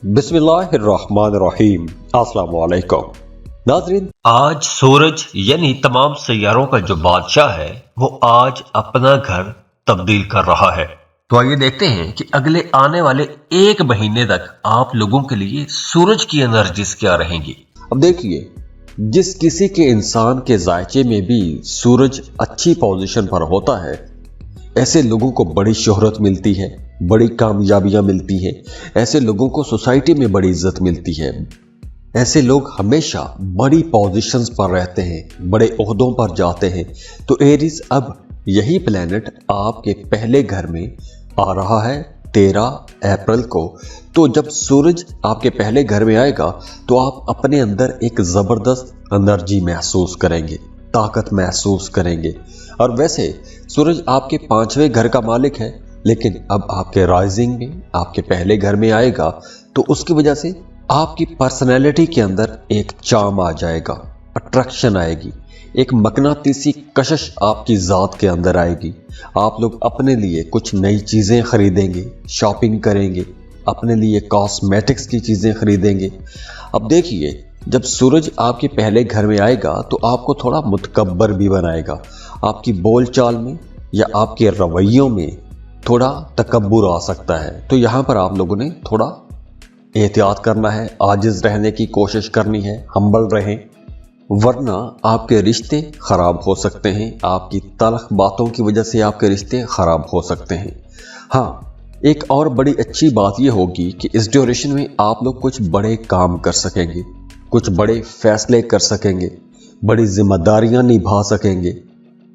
बिस्मिल्लाहिर्रहमानिर्रहीम। अस्सलाम वालेकुम नाज़रीन, आज सूरज यानी तमाम सैयारों का जो बादशाह है वो आज अपना घर तब्दील कर रहा है। तो आइए देखते हैं कि अगले आने वाले एक महीने तक आप लोगों के लिए सूरज की एनर्जीज क्या रहेंगी। अब देखिए, जिस किसी के इंसान के जायचे में भी सूरज अच्छी पोजीशन पर होता है, ऐसे लोगों को बड़ी शोहरत मिलती है, बड़ी कामयाबियां मिलती है, ऐसे लोगों को सोसाइटी में बड़ी इज्जत मिलती है। ऐसे लोग हमेशा बड़ी पोजीशंस पर रहते हैं, बड़े ओहदों पर जाते हैं। तो एरीज, अब यही प्लेनेट आपके पहले घर में आ रहा है 13 अप्रैल को। तो जब सूरज आपके पहले घर में आएगा तो आप अपने अंदर एक ज़बरदस्त एनर्जी महसूस करेंगे, ताकत महसूस करेंगे। और वैसे सूरज आपके 5वें घर का मालिक है, लेकिन अब आपके राइजिंग में आपके पहले घर में आएगा तो उसकी वजह से आपकी पर्सनैलिटी के अंदर एक चार्म आ जाएगा, अट्रैक्शन आएगी, एक मकनातीसी कशिश आपकी ज़ात के अंदर आएगी। आप लोग अपने लिए कुछ नई चीज़ें खरीदेंगे, शॉपिंग करेंगे, अपने लिए कॉस्मेटिक्स की चीज़ें खरीदेंगे। अब देखिए, जब सूरज आपके पहले घर में आएगा तो आपको थोड़ा मुतकब्बर भी बनाएगा। आपकी बोलचाल में या आपके रवैयों में थोड़ा तकब्बुर आ सकता है। तो यहाँ पर आप लोगों ने थोड़ा एहतियात करना है, आजिज़ रहने की कोशिश करनी है, हम्बल रहें, वरना आपके रिश्ते ख़राब हो सकते हैं। आपकी तल्ख बातों की वजह से आपके रिश्ते ख़राब हो सकते हैं। हाँ, एक और बड़ी अच्छी बात यह होगी कि इस ड्यूरेशन में आप लोग कुछ बड़े काम कर सकेंगे, कुछ बड़े फैसले कर सकेंगे, बड़ी जिम्मेदारियां निभा सकेंगे।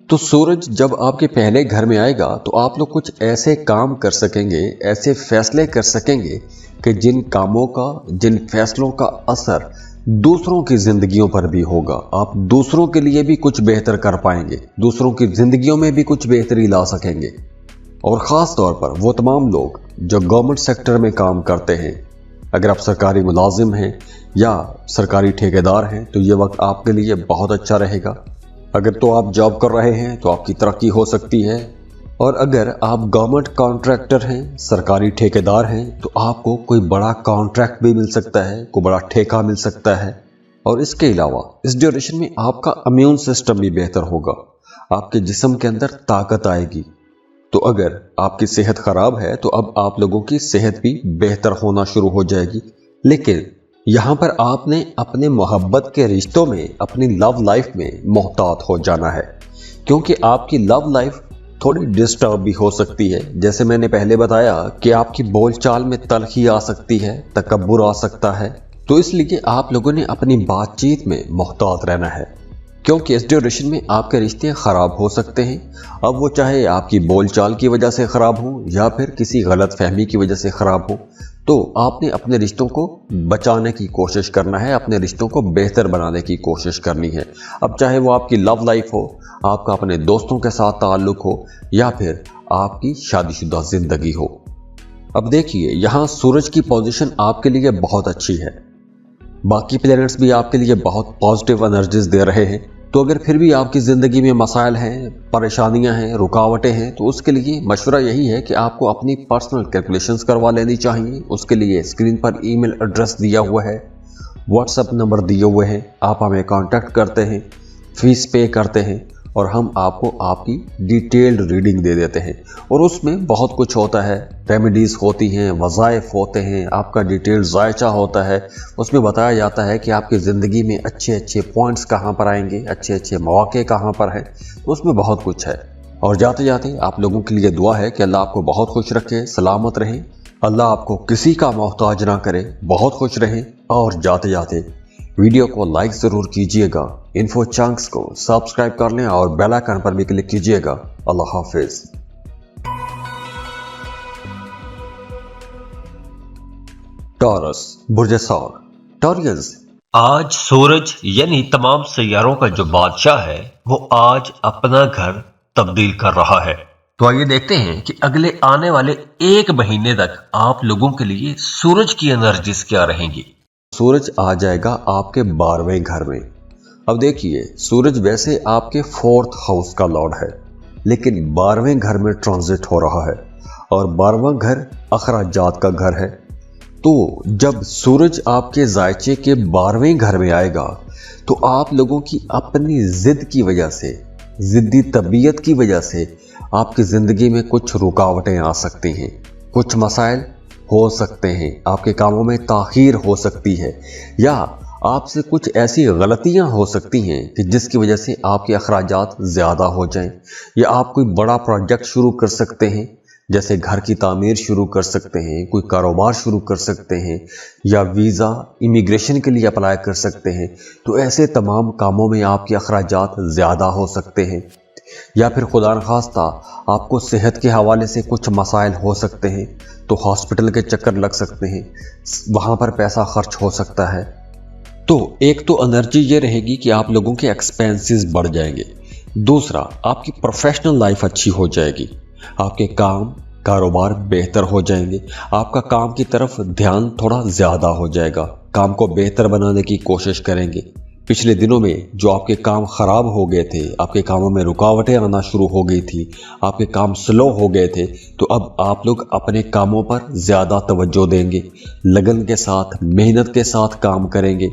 तो सूरज जब आपके पहले घर में आएगा तो आप लोग कुछ ऐसे काम कर सकेंगे, ऐसे फैसले कर सकेंगे कि जिन कामों का, जिन फैसलों का असर दूसरों की जिंदगियों पर भी होगा। आप दूसरों के लिए भी कुछ बेहतर कर पाएंगे, दूसरों की जिंदगियों में भी कुछ बेहतरी ला सकेंगे। और ख़ास तौर पर वो तमाम लोग जो गवर्नमेंट सेक्टर में काम करते हैं, अगर आप सरकारी मुलाजिम हैं या सरकारी ठेकेदार हैं तो ये वक्त आपके लिए बहुत अच्छा रहेगा। अगर तो आप जॉब कर रहे हैं तो आपकी तरक्की हो सकती है, और अगर आप गवर्नमेंट कॉन्ट्रैक्टर हैं, सरकारी ठेकेदार हैं, तो आपको कोई बड़ा कॉन्ट्रैक्ट भी मिल सकता है, कोई बड़ा ठेका मिल सकता है। और इसके अलावा इस ड्यूरेशन में आपका इम्यून सिस्टम भी बेहतर होगा, आपके जिस्म के अंदर ताकत आएगी। तो अगर आपकी सेहत ख़राब है तो अब आप लोगों की सेहत भी बेहतर होना शुरू हो जाएगी। लेकिन यहाँ पर आपने अपने मोहब्बत के रिश्तों में, अपनी लव लाइफ में मोहतात हो जाना है, क्योंकि आपकी लव लाइफ थोड़ी डिस्टर्ब भी हो सकती है। जैसे मैंने पहले बताया कि आपकी बोलचाल में तल्खी आ सकती है, तकब्बुर आ सकता है। तो इसलिए आप लोगों ने अपनी बातचीत में मोहतात रहना है, क्योंकि इस ड्यूरेशन में आपके रिश्ते ख़राब हो सकते हैं। अब वो चाहे आपकी बोलचाल की वजह से ख़राब हो या फिर किसी गलत फहमी की वजह से ख़राब हो, तो आपने अपने रिश्तों को बचाने की कोशिश करना है, अपने रिश्तों को बेहतर बनाने की कोशिश करनी है। अब चाहे वो आपकी लव लाइफ हो, आपका अपने दोस्तों के साथ ताल्लुक़ हो, या फिर आपकी शादीशुदा ज़िंदगी हो। अब देखिए, यहाँ सूरज की पोजीशन आपके लिए बहुत अच्छी है, बाकी प्लैनेट्स भी आपके लिए बहुत पॉजिटिव एनर्जीज दे रहे हैं। तो अगर फिर भी आपकी ज़िंदगी में मसाइल हैं, परेशानियां हैं, रुकावटें हैं, तो उसके लिए मशवरा यही है कि आपको अपनी पर्सनल कैलकुलेशंस करवा लेनी चाहिए। उसके लिए स्क्रीन पर ईमेल एड्रेस दिया हुआ है, व्हाट्सएप नंबर दिए हुए हैं, आप हमें कांटेक्ट करते हैं, फीस पे करते हैं और हम आपको आपकी डिटेल्ड रीडिंग दे देते हैं। और उसमें बहुत कुछ होता है, रेमेडीज़ होती हैं, वज़ाइफ होते हैं, आपका डिटेल्ड जायचा होता है। उसमें बताया जाता है कि आपकी ज़िंदगी में अच्छे अच्छे पॉइंट्स कहाँ पर आएंगे, अच्छे अच्छे मौके कहाँ पर हैं। उसमें बहुत कुछ है। और जाते जाते आप लोगों के लिए दुआ है कि अल्लाह आपको बहुत खुश रखे, सलामत रहें, अल्लाह आपको किसी का मोहताज ना करे, बहुत खुश रहें। और जाते जाते वीडियो को लाइक ज़रूर कीजिएगा, इन्फो चंक्स को सब्सक्राइब कर लें और बेल आइकन पर भी क्लिक कीजिएगा। अल्लाह हाफिज़। टॉरस, बुर्ज सौर, टॉरियंस, आज सूरज यानी तमाम सैयारों का जो बादशाह है वो आज अपना घर तब्दील कर रहा है। तो आइए देखते हैं कि अगले आने वाले एक महीने तक आप लोगों के लिए सूरज की एनर्जीज क्या रहेंगी। सूरज आ जाएगा आपके 12वें घर में। अब देखिए, सूरज वैसे आपके 4th हाउस का लॉर्ड है, लेकिन 12वें घर में ट्रांजिट हो रहा है। और 12वां घर अखराजात का घर है, तो जब सूरज आपके जायचे के 12वें घर में आएगा तो आप लोगों की अपनी जिद की वजह से, जिद्दी तबीयत की वजह से आपकी जिंदगी में कुछ रुकावटें आ सकती हैं, कुछ मसाइल हो सकते हैं, आपके कामों में ताखीर हो सकती है, या आपसे कुछ ऐसी गलतियां हो सकती हैं कि जिसकी वजह से आपके अखराजात ज़्यादा हो जाएं, या आप कोई बड़ा प्रोजेक्ट शुरू कर सकते हैं, जैसे घर की तामीर शुरू कर सकते हैं, कोई कारोबार शुरू कर सकते हैं, या वीज़ा इमिग्रेशन के लिए अप्लाई कर सकते हैं। तो ऐसे तमाम कामों में आपके अखराजात ज़्यादा हो सकते हैं, या फिर खुदा न खास्ता आपको सेहत के हवाले से कुछ मसाइल हो सकते हैं, तो हॉस्पिटल के चक्कर लग सकते हैं, वहाँ पर पैसा खर्च हो सकता है। तो एक तो एनर्जी ये रहेगी कि आप लोगों के एक्सपेंसेस बढ़ जाएंगे, दूसरा आपकी प्रोफेशनल लाइफ अच्छी हो जाएगी, आपके काम कारोबार बेहतर हो जाएंगे, आपका काम की तरफ ध्यान थोड़ा ज़्यादा हो जाएगा, काम को बेहतर बनाने की कोशिश करेंगे। पिछले दिनों में जो आपके काम ख़राब हो गए थे, आपके कामों में रुकावटें आना शुरू हो गई थी, आपके काम स्लो हो गए थे, तो अब आप लोग अपने कामों पर ज़्यादा तवज्जो देंगे, लगन के साथ मेहनत के साथ काम करेंगे।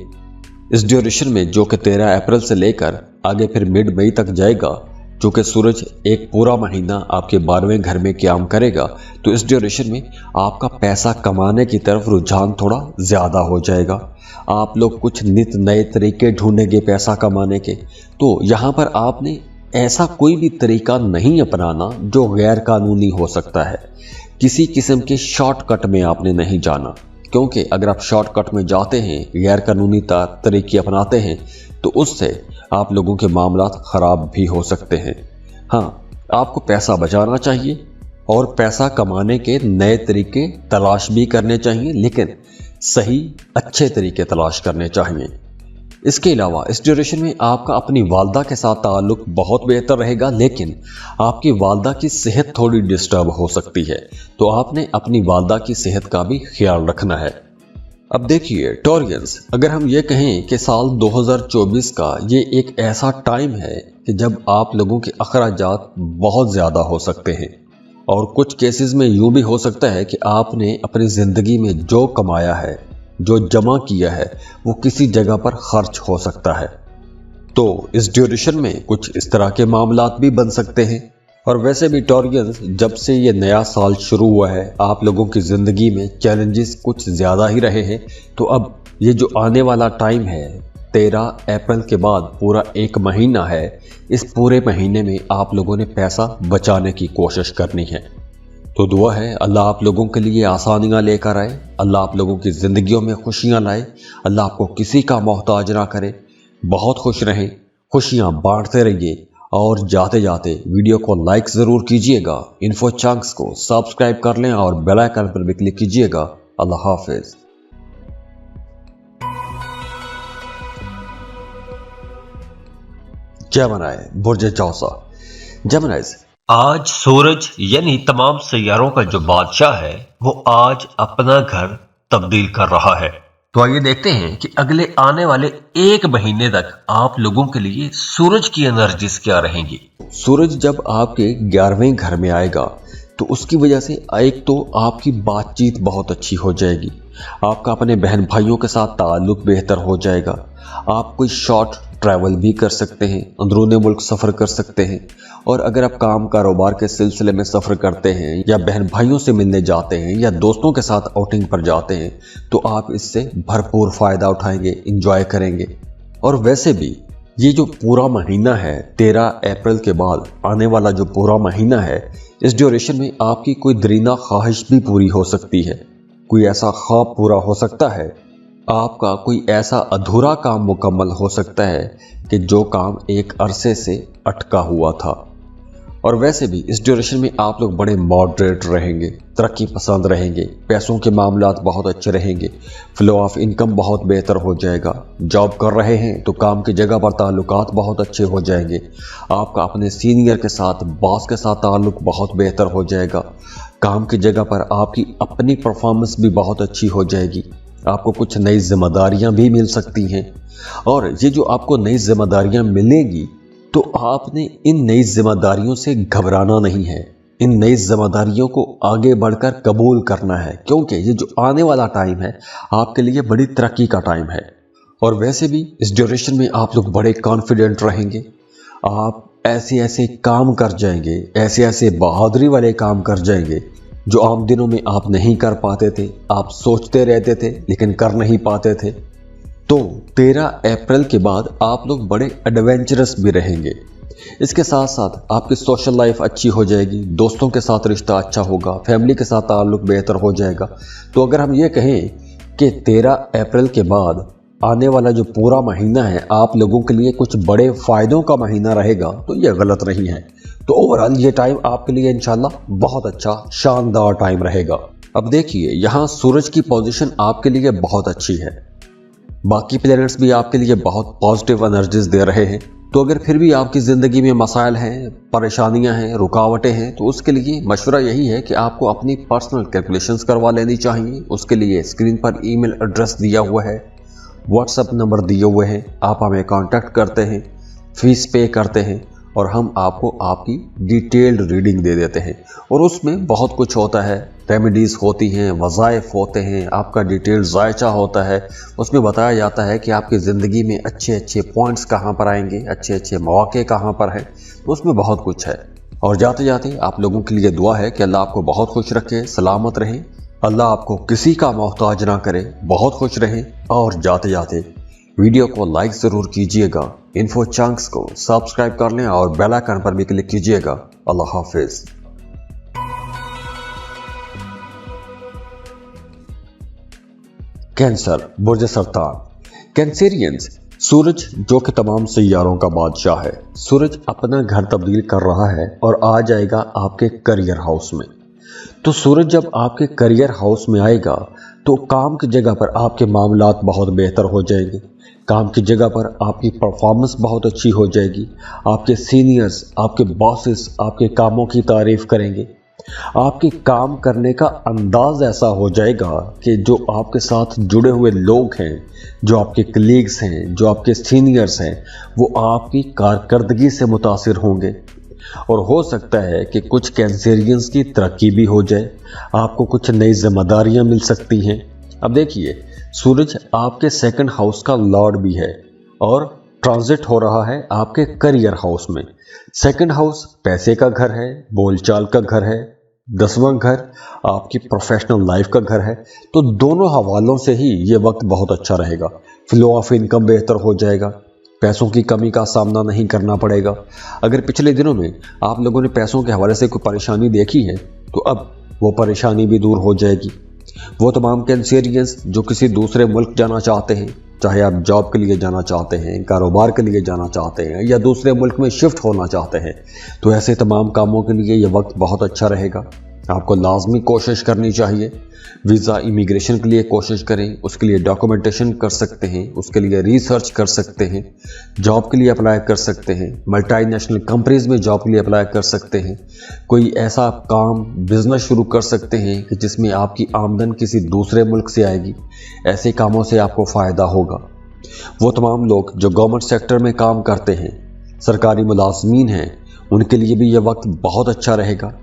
इस ड्यूरेशन में जो कि 13 अप्रैल से लेकर आगे फिर मिड मई तक जाएगा, जो कि सूरज एक पूरा महीना आपके 12वें घर में क़याम करेगा, तो इस ड्यूरेशन में आपका पैसा कमाने की तरफ रुझान थोड़ा ज़्यादा हो जाएगा। आप लोग कुछ नित नए तरीके ढूंढेंगे पैसा कमाने के। तो यहाँ पर आपने ऐसा कोई भी तरीका नहीं अपनाना जो गैर कानूनी हो सकता है। किसी किस्म के शॉर्टकट में आपने नहीं जाना, क्योंकि अगर आप शॉर्टकट में जाते हैं, गैर कानूनी तरीके अपनाते हैं, तो उससे आप लोगों के मामलात ख़राब भी हो सकते हैं। हाँ, आपको पैसा बचाना चाहिए और पैसा कमाने के नए तरीके तलाश भी करने चाहिए, लेकिन सही अच्छे तरीके तलाश करने चाहिए। इसके अलावा इस ड्यूरेशन में आपका अपनी वालदा के साथ ताल्लुक बहुत बेहतर रहेगा, लेकिन आपकी वालदा की सेहत थोड़ी डिस्टर्ब हो सकती है, तो आपने अपनी वालदा की सेहत का भी ख्याल रखना है। अब देखिए टॉरियंस, अगर हम ये कहें कि साल 2024 का ये एक ऐसा टाइम है कि जब आप लोगों के अखराजात बहुत ज़्यादा हो सकते हैं, और कुछ केसेस में यूँ भी हो सकता है कि आपने अपनी ज़िंदगी में जो कमाया है, जो जमा किया है, वो किसी जगह पर खर्च हो सकता है। तो इस ड्यूरेशन में कुछ इस तरह के मामलात भी बन सकते हैं। और वैसे भी टॉरियंस, जब से ये नया साल शुरू हुआ है, आप लोगों की ज़िंदगी में चैलेंजेस कुछ ज़्यादा ही रहे हैं। तो अब ये जो आने वाला टाइम है, 13 अप्रैल के बाद पूरा एक महीना है, इस पूरे महीने में आप लोगों ने पैसा बचाने की कोशिश करनी है। तो दुआ है अल्लाह आप लोगों के लिए आसानियाँ लेकर आए, अल्लाह आप लोगों की ज़िंदगियों में खुशियाँ लाए, अल्लाह आपको किसी का मोहताज ना करे। बहुत खुश रहें, खुशियाँ बांटते रहिए, और जाते जाते वीडियो को लाइक ज़रूर कीजिएगा, इन्फो चंक्स को सब्सक्राइब कर लें और बेल आइकन पर भी क्लिक कीजिएगा। अल्लाह हाफिज़। जेमिनी बुर्ज चौसा। जेमिनीज़, आज सूरज यानी तमाम सैयारों का जो बादशाह है वो आज अपना घर तब्दील कर रहा है। तो आइए देखते हैं कि अगले आने वाले एक महीने तक आप लोगों के लिए सूरज की एनर्जीज क्या रहेंगी। सूरज जब आपके 11वें घर में आएगा तो उसकी वजह से एक तो आपकी बातचीत बहुत अच्छी हो जाएगी, आपका अपने बहन भाइयों के साथ ताल्लुक बेहतर हो जाएगा, आप कोई शॉर्ट ट्रैवल भी कर सकते हैं, अंदरूनी मुल्क सफ़र कर सकते हैं। और अगर आप काम कारोबार के सिलसिले में सफ़र करते हैं, या बहन भाइयों से मिलने जाते हैं, या दोस्तों के साथ आउटिंग पर जाते हैं, तो आप इससे भरपूर फ़ायदा उठाएंगे, इंजॉय करेंगे। और वैसे भी ये जो पूरा महीना है, 13 अप्रैल के बाद आने वाला जो पूरा महीना है, इस ड्यूरेशन में आपकी कोई दरीना ख्वाहिश भी पूरी हो सकती है, कोई ऐसा ख्वाब पूरा हो सकता है, आपका कोई ऐसा अधूरा काम मुकम्मल हो सकता है कि जो काम एक अरसे से अटका हुआ था। और वैसे भी इस ड्यूरेशन में आप लोग बड़े मॉडरेट रहेंगे, तरक्की पसंद रहेंगे, पैसों के मामलात बहुत अच्छे रहेंगे, फ्लो ऑफ इनकम बहुत बेहतर हो जाएगा। जॉब कर रहे हैं तो काम की जगह पर ताल्लुकात बहुत अच्छे हो जाएंगे, आपका अपने सीनियर के साथ, बॉस के साथ ताल्लुक बहुत बेहतर हो जाएगा, काम की जगह पर आपकी अपनी परफॉर्मेंस भी बहुत अच्छी हो जाएगी, आपको कुछ नई जिम्मेदारियां भी मिल सकती हैं। और ये जो आपको नई जिम्मेदारियां मिलेगी, तो आपने इन नई जिम्मेदारियों से घबराना नहीं है, इन नई जिम्मेदारियों को आगे बढ़कर कबूल करना है, क्योंकि ये जो आने वाला टाइम है आपके लिए बड़ी तरक्की का टाइम है। और वैसे भी इस ड्यूरेशन में आप लोग बड़े कॉन्फिडेंट रहेंगे। आप ऐसे ऐसे काम कर जाएंगे, ऐसे ऐसे बहादुरी वाले काम कर जाएंगे जो आम दिनों में आप नहीं कर पाते थे। आप सोचते रहते थे लेकिन कर नहीं पाते थे। तो 13 अप्रैल के बाद आप लोग बड़े एडवेंचरस भी रहेंगे। इसके साथ साथ आपकी सोशल लाइफ अच्छी हो जाएगी, दोस्तों के साथ रिश्ता अच्छा होगा, फैमिली के साथ ताल्लुक बेहतर हो जाएगा। तो अगर हम ये कहें कि 13 अप्रैल के बाद आने वाला जो पूरा महीना है आप लोगों के लिए कुछ बड़े फायदों का महीना रहेगा, तो ये गलत नहीं है। तो ओवरऑल ये टाइम आपके लिए इंशाल्लाह बहुत अच्छा शानदार टाइम रहेगा। अब देखिए, यहाँ सूरज की पोजीशन आपके लिए बहुत अच्छी है। बाकी प्लैनेट्स भी आपके लिए बहुत पॉजिटिव एनर्जीज दे रहे हैं। तो अगर फिर भी आपकी ज़िंदगी में मसाइल हैं, परेशानियां हैं, रुकावटें हैं, तो उसके लिए मशवरा यही है कि आपको अपनी पर्सनल कैलकुलेशंस करवा लेनी चाहिए। उसके लिए स्क्रीन पर ईमेल एड्रेस दिया हुआ है, व्हाट्सएप नंबर दिए हुए हैं, आप हमें कांटेक्ट करते हैं, फीस पे करते हैं और हम आपको आपकी डिटेल्ड रीडिंग दे देते हैं। और उसमें बहुत कुछ होता है, रेमेडीज़ होती हैं, वज़ाइफ होते हैं, आपका डिटेल जायचा होता है। उसमें बताया जाता है कि आपकी ज़िंदगी में अच्छे अच्छे पॉइंट्स कहाँ पर आएंगे, अच्छे अच्छे मौके कहाँ पर हैं। तो उसमें बहुत कुछ है। और जाते जाते आप लोगों के लिए दुआ है कि अल्लाह आपको बहुत खुश रखे, सलामत रहें, अल्लाह आपको किसी का मोहताज ना करे, बहुत खुश रहें। और जाते जाते वीडियो को लाइक ज़रूर कीजिएगा, इन्फो चंक्स को सब्सक्राइब कर लें और बेल आइकन पर भी क्लिक कीजिएगा। अल्लाह हाफिज़। कैंसर, बुर्ज सरतान। कैंसेरियंस, सूरज जो कि तमाम सैयारों का बादशाह है, सूरज अपना घर तब्दील कर रहा है और आ जाएगा आपके करियर हाउस में। तो सूरज जब आपके करियर हाउस में आएगा तो काम की जगह पर आपके मामलात बहुत बेहतर हो जाएंगे। काम की जगह पर आपकी परफॉर्मेंस बहुत अच्छी हो जाएगी। आपके सीनियर्स, आपके बॉसेस आपके कामों की तारीफ करेंगे। आपके काम करने का अंदाज ऐसा हो जाएगा कि जो आपके साथ जुड़े हुए लोग हैं, जो आपके कलीग्स हैं, जो आपके सीनियर्स हैं, वो आपकी कारकर्दगी से मुतासिर होंगे। और हो सकता है कि कुछ कैंसेरियंस की तरक्की भी हो जाए, आपको कुछ नई जिम्मेदारियां मिल सकती हैं। अब देखिए, सूरज आपके सेकंड हाउस का लॉर्ड भी है और ट्रांजिट हो रहा है आपके करियर हाउस में। सेकंड हाउस पैसे का घर है, बोलचाल का घर है, 10वां घर आपकी प्रोफेशनल लाइफ का घर है। तो दोनों हवालों से ही ये वक्त बहुत अच्छा रहेगा। फ्लो ऑफ इनकम बेहतर हो जाएगा, पैसों की कमी का सामना नहीं करना पड़ेगा। अगर पिछले दिनों में आप लोगों ने पैसों के हवाले से कोई परेशानी देखी है तो अब वो परेशानी भी दूर हो जाएगी। वो तमाम कैंसेरियंस जो किसी दूसरे मुल्क जाना चाहते हैं, चाहे आप जॉब के लिए जाना चाहते हैं, कारोबार के लिए जाना चाहते हैं या दूसरे मुल्क में शिफ्ट होना चाहते हैं, तो ऐसे तमाम कामों के लिए ये वक्त बहुत अच्छा रहेगा। आपको लाजमी कोशिश करनी चाहिए। वीज़ा इमिग्रेशन के लिए कोशिश करें, उसके लिए डॉक्यूमेंटेशन कर सकते हैं, उसके लिए रिसर्च कर सकते हैं, जॉब के लिए अप्लाई कर सकते हैं, मल्टीनेशनल कंपनीज में जॉब के लिए अप्लाई कर सकते हैं, कोई ऐसा काम बिजनेस शुरू कर सकते हैं कि जिसमें आपकी आमदन किसी दूसरे मुल्क से आएगी। ऐसे कामों से आपको फ़ायदा होगा। वो तमाम लोग जो गवर्नमेंट सेक्टर में काम करते हैं, सरकारी मुलाजमीन हैं, उनके लिए भी यह वक्त बहुत अच्छा रहेगा।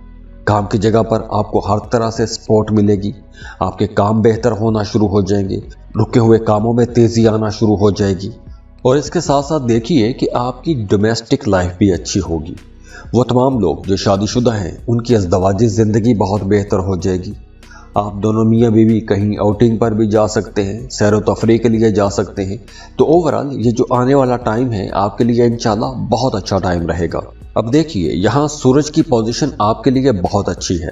काम की जगह पर आपको हर तरह से सपोर्ट मिलेगी, आपके काम बेहतर होना शुरू हो जाएंगे, रुके हुए कामों में तेज़ी आना शुरू हो जाएगी। और इसके साथ साथ देखिए कि आपकी डोमेस्टिक लाइफ भी अच्छी होगी। वो तमाम लोग जो शादीशुदा हैं, उनकी अज़दवाजी ज़िंदगी बहुत बेहतर हो जाएगी। आप दोनों मियाँ बीवी कहीं आउटिंग पर भी जा सकते हैं, सैर व तफरीह के लिए जा सकते हैं। तो ओवरऑल ये जो आने वाला टाइम है आपके लिए इंशाल्लाह बहुत अच्छा टाइम रहेगा। अब देखिए, यहाँ सूरज की पोजीशन आपके लिए बहुत अच्छी है।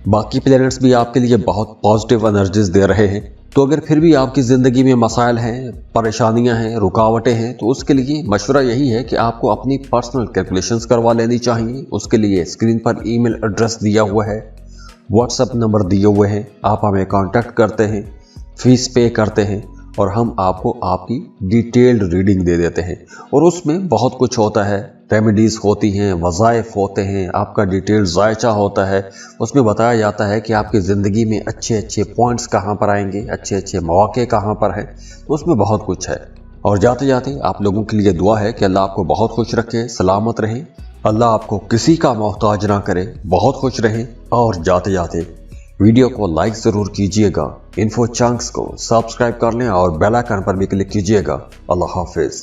बाकी प्लैनेट्स भी आपके लिए बहुत पॉजिटिव एनर्जीज दे रहे हैं। तो अगर फिर भी आपकी ज़िंदगी में मसाइल हैं, परेशानियां हैं, रुकावटें हैं, तो उसके लिए मशवरा यही है कि आपको अपनी पर्सनल कैलकुलेशंस करवा लेनी चाहिए। उसके लिए स्क्रीन पर ईमेल एड्रेस दिया हुआ है, व्हाट्सएप नंबर दिए हुए हैं, आप हमें कांटेक्ट करते हैं, फीस पे करते हैं और हम आपको आपकी डिटेल्ड रीडिंग दे देते हैं। और उसमें बहुत कुछ होता है, रेमेडीज़ होती हैं, वज़ाइफ होते हैं, आपका डिटेल जायचा होता है। उसमें बताया जाता है कि आपकी ज़िंदगी में अच्छे अच्छे पॉइंट्स कहाँ पर आएंगे, अच्छे अच्छे मौके कहाँ पर हैं। तो उसमें बहुत कुछ है। और जाते जाते आप लोगों के लिए दुआ है कि अल्लाह आपको बहुत खुश रखे, सलामत रहें, अल्लाह आपको किसी का मोहताज ना करे। बहुत खुश रहें और जाते जाते वीडियो को लाइक ज़रूर कीजिएगा। इन्फो चंक्स को सब्सक्राइब कर लें और बेल आइकन पर भी क्लिक कीजिएगा। अल्लाह हाफिज़।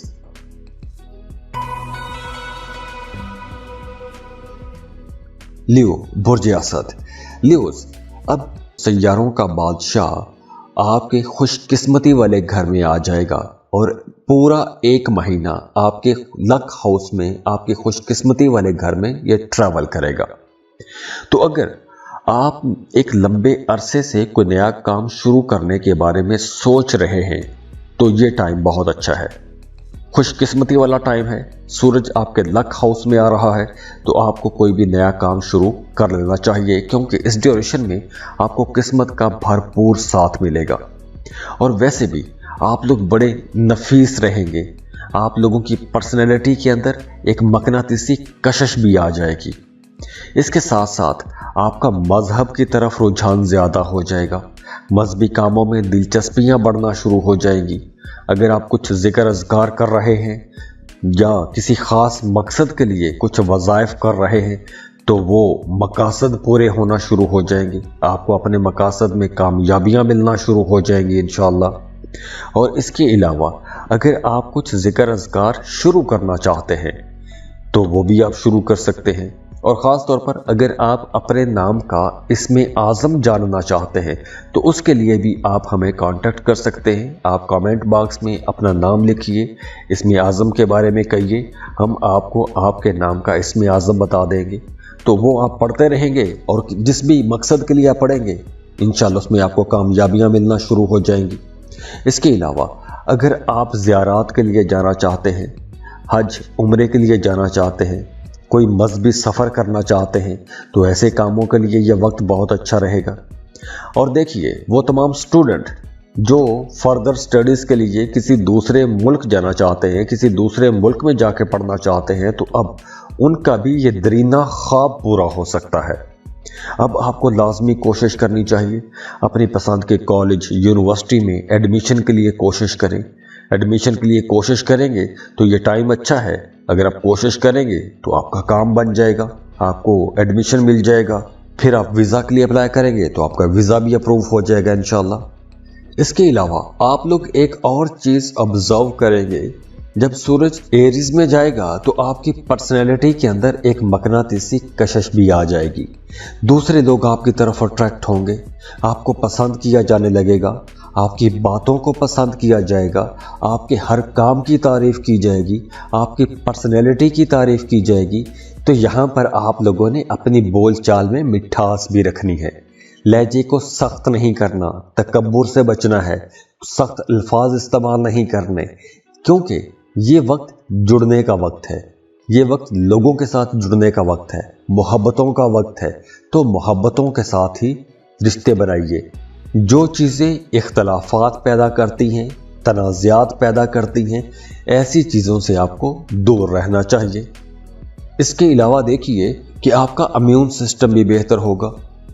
लियो बुर्ज असद। लियोस, अब सैयारों का बादशाह आपके खुशकिस्मती वाले घर में आ जाएगा और पूरा एक महीना आपके लक हाउस में, आपके खुशकिस्मती वाले घर में ये ट्रैवल करेगा। तो अगर आप एक लंबे अरसे से कोई नया काम शुरू करने के बारे में सोच रहे हैं तो ये टाइम बहुत अच्छा है, खुशकिस्मती वाला टाइम है। सूरज आपके लक हाउस में आ रहा है तो आपको कोई भी नया काम शुरू कर लेना चाहिए, क्योंकि इस ड्यूरेशन में आपको किस्मत का भरपूर साथ मिलेगा। और वैसे भी आप लोग बड़े नफीस रहेंगे। आप लोगों की पर्सनैलिटी के अंदर एक मकनातीसी कशिश भी आ जाएगी। इसके साथ साथ आपका मजहब की तरफ रुझान ज़्यादा हो जाएगा। मजहबी कामों में दिलचस्पियां बढ़ना शुरू हो जाएंगी। अगर आप कुछ ज़िक्र अज़कार कर रहे हैं या किसी ख़ास मकसद के लिए कुछ वज़ाइफ कर रहे हैं तो वो मकासद पूरे होना शुरू हो जाएंगे। आपको अपने मकासद में कामयाबियां मिलना शुरू हो जाएंगी इंशाअल्लाह। और इसके अलावा अगर आप कुछ ज़िक्र अज़कार शुरू करना चाहते हैं तो वो भी आप शुरू कर सकते हैं। और ख़ास तौर पर अगर आप अपने नाम का इसमें आज़म जानना चाहते हैं तो उसके लिए भी आप हमें कांटेक्ट कर सकते हैं। आप कमेंट बॉक्स में अपना नाम लिखिए, इसमें आज़म के बारे में कहिए, हम आपको आपके नाम का इसमें आज़म बता देंगे। तो वो आप पढ़ते रहेंगे और जिस भी मकसद के लिए आप पढ़ेंगे इंशाअल्लाह उसमें आपको कामयाबियाँ मिलना शुरू हो जाएंगी। इसके अलावा अगर आप ज़ियारात के लिए जाना चाहते हैं, हज उम्रे के लिए जाना चाहते हैं, कोई मजहबी सफ़र करना चाहते हैं तो ऐसे कामों के लिए यह वक्त बहुत अच्छा रहेगा। और देखिए, वो तमाम स्टूडेंट जो फर्दर स्टडीज़ के लिए किसी दूसरे मुल्क जाना चाहते हैं, किसी दूसरे मुल्क में जाके पढ़ना चाहते हैं, तो अब उनका भी ये दरीना ख्वाब पूरा हो सकता है। अब आपको लाजमी कोशिश करनी चाहिए, अपनी पसंद के कॉलेज यूनिवर्सिटी में एडमिशन के लिए कोशिश करें। एडमिशन के लिए कोशिश करेंगे तो ये टाइम अच्छा है। अगर आप कोशिश करेंगे तो आपका काम बन जाएगा, आपको एडमिशन मिल जाएगा। फिर आप वीज़ा के लिए अप्लाई करेंगे तो आपका वीज़ा भी अप्रूव हो जाएगा इंशाल्लाह। इसके अलावा आप लोग एक और चीज़ ऑब्जर्व करेंगे, जब सूरज एरीज में जाएगा तो आपकी पर्सनैलिटी के अंदर एक मकनातीसी कशिश भी आ जाएगी। दूसरे लोग आपकी तरफ अट्रैक्ट होंगे, आपको पसंद किया जाने लगेगा, आपकी बातों को पसंद किया जाएगा, आपके हर काम की तारीफ़ की जाएगी, आपकी पर्सनैलिटी की तारीफ़ की जाएगी। तो यहाँ पर आप लोगों ने अपनी बोल चाल में मिठास भी रखनी है। लहजे को सख्त नहीं करना, तकब्बुर से बचना है, सख्त अल्फाज इस्तेमाल नहीं करने, क्योंकि ये वक्त जुड़ने का वक्त है। ये वक्त लोगों के साथ जुड़ने का वक्त है, मोहब्बतों का वक्त है। तो मोहब्बतों के साथ ही रिश्ते बनाइए। जो चीज़ें इख्तलाफात पैदा करती हैं, तनाज़ात पैदा करती हैं, ऐसी चीज़ों से आपको दूर रहना चाहिए। इसके अलावा देखिए कि आपका इम्यून सिस्टम भी बेहतर होगा।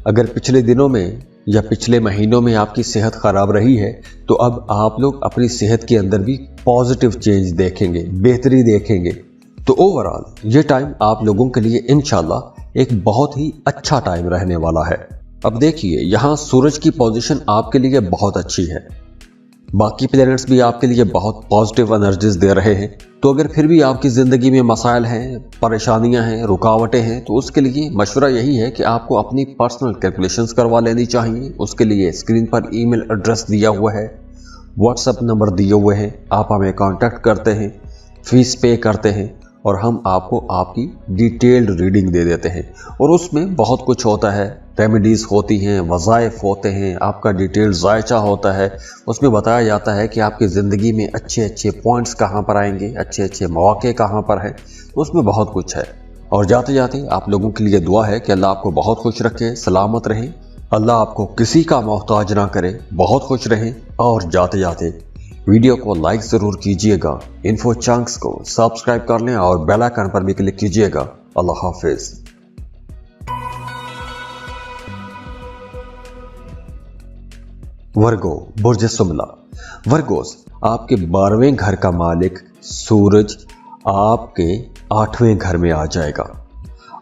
अगर पिछले दिनों में या पिछले महीनों में आपकी सेहत ख़राब रही है तो अब आप लोग अपनी सेहत के अंदर भी पॉजिटिव चेंज देखेंगे, बेहतरी देखेंगे। तो ओवरऑल ये टाइम आप लोगों के लिए इंशाल्लाह एक बहुत ही अच्छा टाइम रहने वाला है। अब देखिए, यहाँ सूरज की पोजीशन आपके लिए बहुत अच्छी है, बाकी प्लैनेट्स भी आपके लिए बहुत पॉजिटिव एनर्जीज दे रहे हैं। तो अगर फिर भी आपकी ज़िंदगी में मसाइल हैं, परेशानियां हैं, रुकावटें हैं, तो उसके लिए मशवरा यही है कि आपको अपनी पर्सनल कैलकुलेशंस करवा लेनी चाहिए। उसके लिए स्क्रीन पर ईमेल एड्रेस दिया हुआ है, व्हाट्सएप नंबर दिए हुए हैं, आप हमें कांटेक्ट करते हैं, फीस पे करते हैं और हम आपको आपकी डिटेल्ड रीडिंग दे देते हैं। और उसमें बहुत कुछ होता है, रेमेडीज़ होती हैं, वज़ाइफ होते हैं, आपका डिटेल्ड जायचा होता है। उसमें बताया जाता है कि आपकी ज़िंदगी में अच्छे अच्छे पॉइंट्स कहाँ पर आएंगे, अच्छे अच्छे मौके कहाँ पर हैं। उसमें बहुत कुछ है। और जाते जाते आप लोगों के लिए दुआ है कि अल्लाह आपको बहुत खुश रखे, सलामत रहें, अल्लाह आपको किसी का मोहताज ना करे, बहुत खुश रहें। और जाते जाते वीडियो को लाइक ज़रूर कीजिएगा, इन्फो चंक्स को सब्सक्राइब कर लें और बेल आइकन पर भी क्लिक कीजिएगा। अल्लाह हाफिज़। वर्गो बुर्ज सुमला। वर्गोस, आपके 12वें घर का मालिक सूरज आपके 8वें घर में आ जाएगा।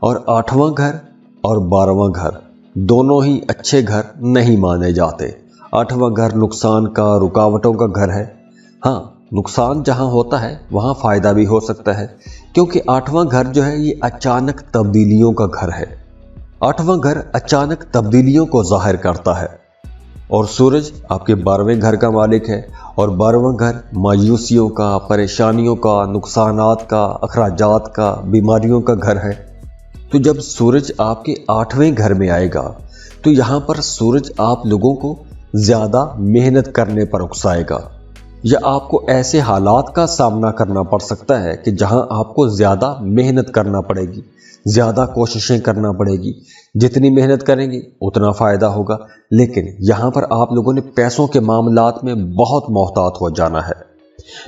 और 8वां घर और 12वां घर दोनों ही अच्छे घर नहीं माने जाते। 8वां घर नुकसान का, रुकावटों का घर है। हाँ, नुकसान जहां होता है वहां फायदा भी हो सकता है, क्योंकि 8वां घर जो है ये अचानक तब्दीलियों का घर है। 8वां घर अचानक तब्दीलियों को जाहिर करता है। और सूरज आपके 12वें घर का मालिक है, और 12वां घर मायूसियों का, परेशानियों का, नुकसानात का, अखराजात का, बीमारियों का घर है। तो जब सूरज आपके 8वें घर में आएगा तो यहाँ पर सूरज आप लोगों को ज़्यादा मेहनत करने पर उकसाएगा, या आपको ऐसे हालात का सामना करना पड़ सकता है कि जहां आपको ज़्यादा मेहनत करना पड़ेगी, ज़्यादा कोशिशें करना पड़ेगी। जितनी मेहनत करेंगे उतना फ़ायदा होगा। लेकिन यहाँ पर आप लोगों ने पैसों के मामलात में बहुत मोहतात हो जाना है।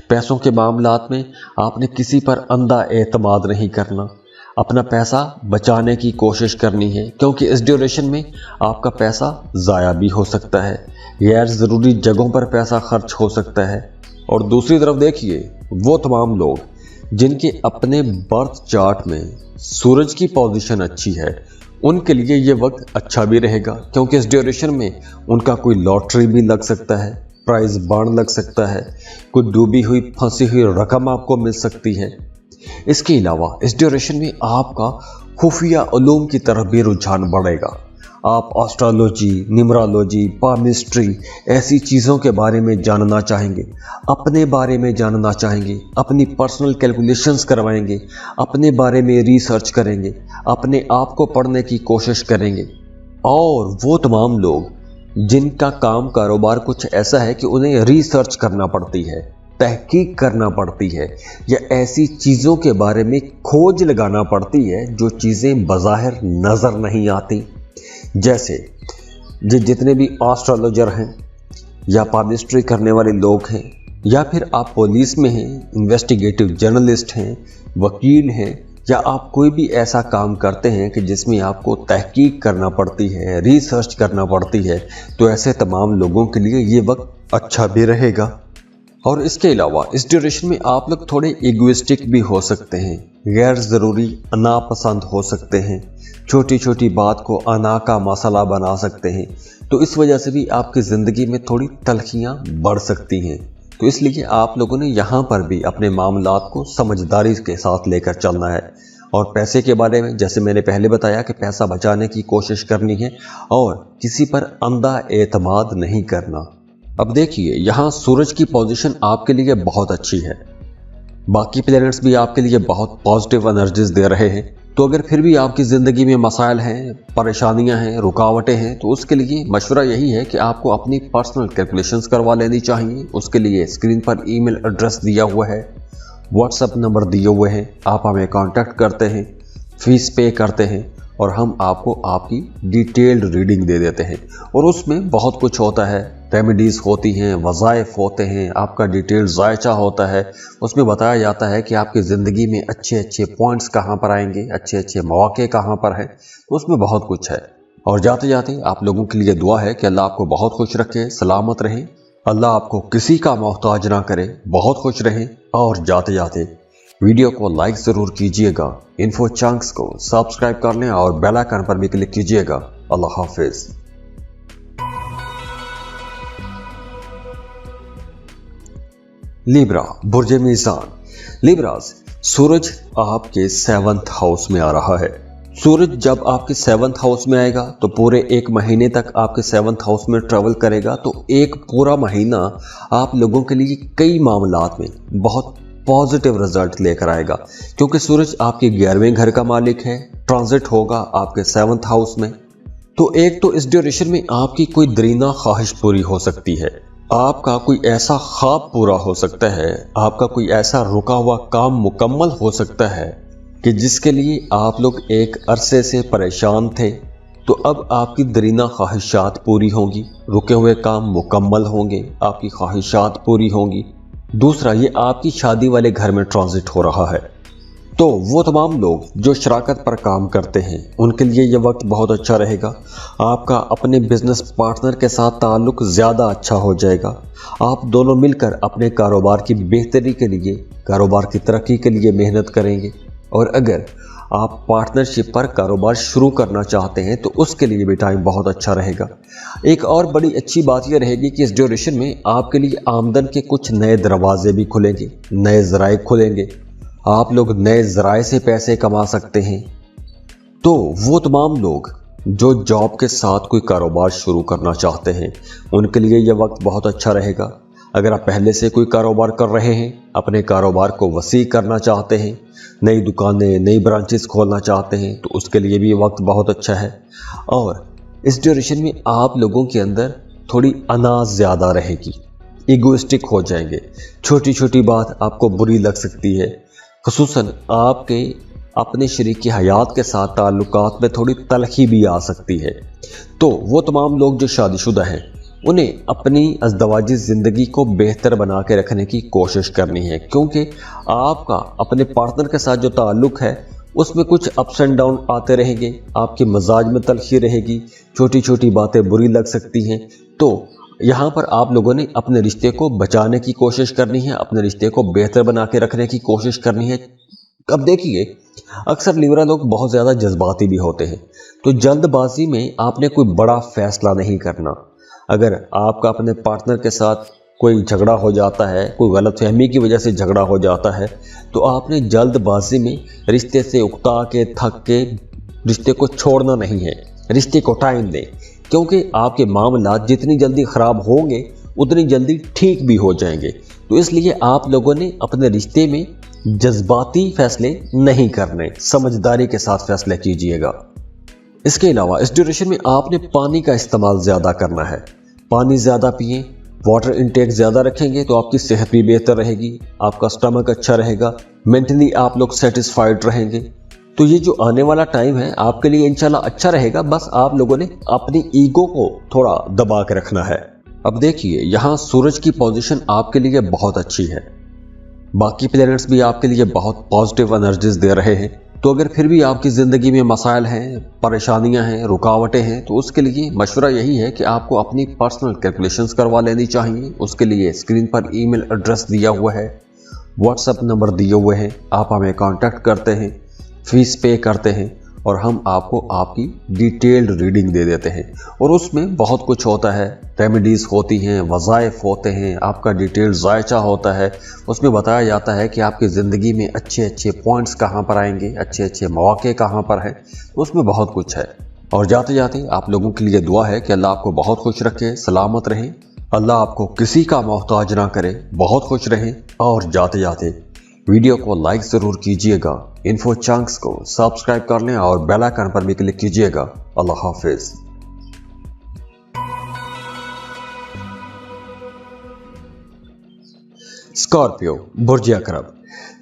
पैसों के मामलात में आपने किसी पर अंधा एतमाद नहीं करना, अपना पैसा बचाने की कोशिश करनी है, क्योंकि इस ड्यूरेशन में आपका पैसा ज़ाया भी हो सकता है, गैर ज़रूरी जगहों पर पैसा खर्च हो सकता है। और दूसरी तरफ देखिए, वो तमाम लोग जिनके अपने बर्थ चार्ट में सूरज की पोजीशन अच्छी है, उनके लिए ये वक्त अच्छा भी रहेगा, क्योंकि इस ड्यूरेशन में उनका कोई लॉटरी भी लग सकता है, प्राइज बॉन्ड लग सकता है, कोई डूबी हुई फंसी हुई रकम आपको मिल सकती है। इसके अलावा इस ड्यूरेशन में आपका खुफिया उलूम की तरफ भी रुझान बढ़ेगा। आप एस्ट्रोलॉजी, न्यूमरोलॉजी, पामिस्ट्री ऐसी चीज़ों के बारे में जानना चाहेंगे, अपने बारे में जानना चाहेंगे, अपनी पर्सनल कैलकुलेशंस करवाएंगे, अपने बारे में रिसर्च करेंगे, अपने आप को पढ़ने की कोशिश करेंगे। और वो तमाम लोग जिनका काम कारोबार कुछ ऐसा है कि उन्हें रिसर्च करना पड़ती है, तहकीक करना पड़ती है, या ऐसी चीज़ों के बारे में खोज लगाना पड़ती है जो चीज़ें बज़ाहिर नज़र नहीं आती, जैसे जितने भी एस्ट्रोलॉजर हैं या पामिस्ट्री करने वाले लोग हैं, या फिर आप पुलिस में हैं, इन्वेस्टिगेटिव जर्नलिस्ट हैं, वकील हैं, या आप कोई भी ऐसा काम करते हैं कि जिसमें आपको तहकीक करना पड़ती है, रिसर्च करना पड़ती है, तो ऐसे तमाम लोगों के लिए ये वक्त अच्छा भी रहेगा। और इसके अलावा इस ड्यूरेशन में आप लोग थोड़े इगोइस्टिक भी हो सकते हैं, गैर ज़रूरी नापसंद हो सकते हैं, छोटी छोटी बात को अना का मसला बना सकते हैं। तो इस वजह से भी आपकी ज़िंदगी में थोड़ी तलखियाँ बढ़ सकती हैं। तो इसलिए आप लोगों ने यहाँ पर भी अपने मामलात को समझदारी के साथ लेकर चलना है। और पैसे के बारे में जैसे मैंने पहले बताया कि पैसा बचाने की कोशिश करनी है और किसी पर अंधा एतमाद नहीं करना। अब देखिए, यहाँ सूरज की पोजीशन आपके लिए बहुत अच्छी है, बाकी प्लैनेट्स भी आपके लिए बहुत पॉजिटिव एनर्जीज दे रहे हैं। तो अगर फिर भी आपकी ज़िंदगी में मसाइल हैं, परेशानियां हैं, रुकावटें हैं, तो उसके लिए मशवरा यही है कि आपको अपनी पर्सनल कैलकुलेशंस करवा लेनी चाहिए। उसके लिए स्क्रीन पर ईमेल एड्रेस दिया हुआ है, व्हाट्सएप नंबर दिए हुए हैं, आप हमें कांटेक्ट करते हैं, फीस पे करते हैं और हम आपको आपकी डिटेल्ड रीडिंग दे देते हैं। और उसमें बहुत कुछ होता है, रेमेडीज़ होती हैं, वज़ाइफ होते हैं, आपका डिटेल्ड जायचा होता है। उसमें बताया जाता है कि आपकी ज़िंदगी में अच्छे अच्छे पॉइंट्स कहाँ पर आएंगे, अच्छे अच्छे मौके कहाँ पर हैं। तो उसमें बहुत कुछ है। और जाते जाते आप लोगों के लिए दुआ है कि अल्लाह आपको बहुत खुश रखे, सलामत रहें, अल्लाह आपको किसी का मोहताज ना करे, बहुत खुश रहें। और जाते जाते वीडियो को लाइक ज़रूर कीजिएगा, इन्फो चंक्स को सब्सक्राइब कर लें और बेल आइकन पर भी क्लिक कीजिएगा। अल्लाह हाफिज़। लिब्रा, बुर्ज मीज़ान। लिब्रास, सूरज आपके 7th हाउस में आ रहा है। सूरज जब आपके 7th हाउस में आएगा तो पूरे एक महीने तक आपके 7th हाउस में ट्रेवल करेगा। तो एक पूरा महीना आप लोगों के लिए कई मामलात में बहुत पॉजिटिव रिजल्ट लेकर आएगा, क्योंकि सूरज आपके 11वें घर का मालिक है, ट्रांजिट होगा आपके 7th हाउस में। तो एक तो इस ड्यूरेशन में आपकी कोई दरीना ख्वाहिश पूरी हो सकती है, आपका कोई ऐसा ख्वाब पूरा हो सकता है, आपका कोई ऐसा रुका हुआ काम मुकम्मल हो सकता है कि जिसके लिए आप लोग एक अरसे से परेशान थे। तो अब आपकी दरीना ख्वाहिशात पूरी होंगी, रुके हुए काम मुकम्मल होंगे, आपकी ख्वाहिशात पूरी होंगी। दूसरा, ये आपकी शादी वाले घर में ट्रांजिट हो रहा है। तो वो तमाम लोग जो शराकत पर काम करते हैं उनके लिए ये वक्त बहुत अच्छा रहेगा। आपका अपने बिजनेस पार्टनर के साथ ताल्लुक ज़्यादा अच्छा हो जाएगा। आप दोनों मिलकर अपने कारोबार की बेहतरी के लिए, कारोबार की तरक्की के लिए मेहनत करेंगे। और अगर आप पार्टनरशिप पर कारोबार शुरू करना चाहते हैं तो उसके लिए भी टाइम बहुत अच्छा रहेगा। एक और बड़ी अच्छी बात यह रहेगी कि इस ड्यूरेशन में आपके लिए आमदन के कुछ नए दरवाजे भी खुलेंगे, नए ज़राए खुलेंगे। आप लोग नए ज़राए से पैसे कमा सकते हैं। तो वो तमाम लोग जो जॉब के साथ कोई कारोबार शुरू करना चाहते हैं उनके लिए यह वक्त बहुत अच्छा रहेगा। अगर आप पहले से कोई कारोबार कर रहे हैं, अपने कारोबार को वसी करना चाहते हैं, नई दुकानें, नई ब्रांचेस खोलना चाहते हैं तो उसके लिए भी ये वक्त बहुत अच्छा है। और इस ड्यूरेशन में आप लोगों के अंदर थोड़ी अनाज ज़्यादा रहेगी, ईगोइस्टिक हो जाएंगे। छोटी छोटी बात आपको बुरी लग सकती है, खुसूसन आपके अपने शरीक हयात के साथ ताल्लुकात में थोड़ी तलखी भी आ सकती है। तो वो तमाम लोग जो शादीशुदा हैं उन्हें अपनी अज़दवाजी ज़िंदगी को बेहतर बना के रखने की कोशिश करनी है, क्योंकि आपका अपने पार्टनर के साथ जो ताल्लुक़ है उसमें कुछ अप्स एंड डाउन आते रहेंगे, आपके मजाज में तलखी रहेगी, छोटी छोटी बातें बुरी लग सकती हैं। तो यहाँ पर आप लोगों ने अपने रिश्ते को बचाने की कोशिश करनी है, अपने रिश्ते को बेहतर बना के रखने की कोशिश करनी है। अब देखिए, अक्सर लिब्रा लोग बहुत ज़्यादा जज्बाती भी होते हैं, तो जल्दबाजी में आपने कोई बड़ा फैसला नहीं करना। अगर आपका अपने पार्टनर के साथ कोई झगड़ा हो जाता है, कोई गलतफहमी की वजह से झगड़ा हो जाता है, तो आपने जल्दबाजी में रिश्ते से उकता के थक के रिश्ते को छोड़ना नहीं है। रिश्ते को टाइम दें, क्योंकि आपके मामला जितनी जल्दी ख़राब होंगे उतनी जल्दी ठीक भी हो जाएंगे। तो इसलिए आप लोगों ने अपने रिश्ते में जज्बाती फैसले नहीं करने, समझदारी के साथ फैसले कीजिएगा। इसके अलावा इस ड्यूरेशन में आपने पानी का इस्तेमाल ज़्यादा करना है। पानी ज़्यादा पिएं, वाटर इनटेक ज़्यादा रखेंगे तो आपकी सेहत भी बेहतर रहेगी, आपका स्टमक अच्छा रहेगा, मेंटली आप लोग सेटिस्फाइड रहेंगे। तो ये जो आने वाला टाइम है आपके लिए इंशाल्लाह अच्छा रहेगा। बस आप लोगों ने अपनी ईगो को थोड़ा दबा के रखना है। अब देखिए, यहाँ सूरज की पोजीशन आपके लिए बहुत अच्छी है, बाकी प्लैनेट्स भी आपके लिए बहुत पॉजिटिव एनर्जीज दे रहे हैं। तो अगर फिर भी आपकी ज़िंदगी में मसाइल हैं, परेशानियां हैं, रुकावटें हैं, तो उसके लिए मशवरा यही है कि आपको अपनी पर्सनल कैलकुलेशंस करवा लेनी चाहिए। उसके लिए स्क्रीन पर ईमेल एड्रेस दिया हुआ है, व्हाट्सएप नंबर दिए हुए हैं, आप हमें कांटेक्ट करते हैं, फीस पे करते हैं और हम आपको आपकी डिटेल्ड रीडिंग दे देते हैं। और उसमें बहुत कुछ होता है, रेमेडीज़ होती हैं, वज़ाइफ होते हैं, आपका डिटेल्ड जायचा होता है। उसमें बताया जाता है कि आपकी ज़िंदगी में अच्छे अच्छे पॉइंट्स कहाँ पर आएंगे, अच्छे अच्छे मौके कहाँ पर हैं। उसमें बहुत कुछ है। और जाते जाते आप लोगों के लिए दुआ है कि अल्लाह आपको बहुत खुश रखे, सलामत रहें, अल्लाह आपको किसी का मोहताज ना करे, बहुत खुश रहें। और जाते जाते वीडियो को लाइक ज़रूर कीजिएगा, इन्फो चंक्स को सब्सक्राइब कर लें और बेल आइकन पर भी क्लिक कीजिएगा। अल्लाह हाफिज़। स्कॉर्पियो, बुर्ज अकरब।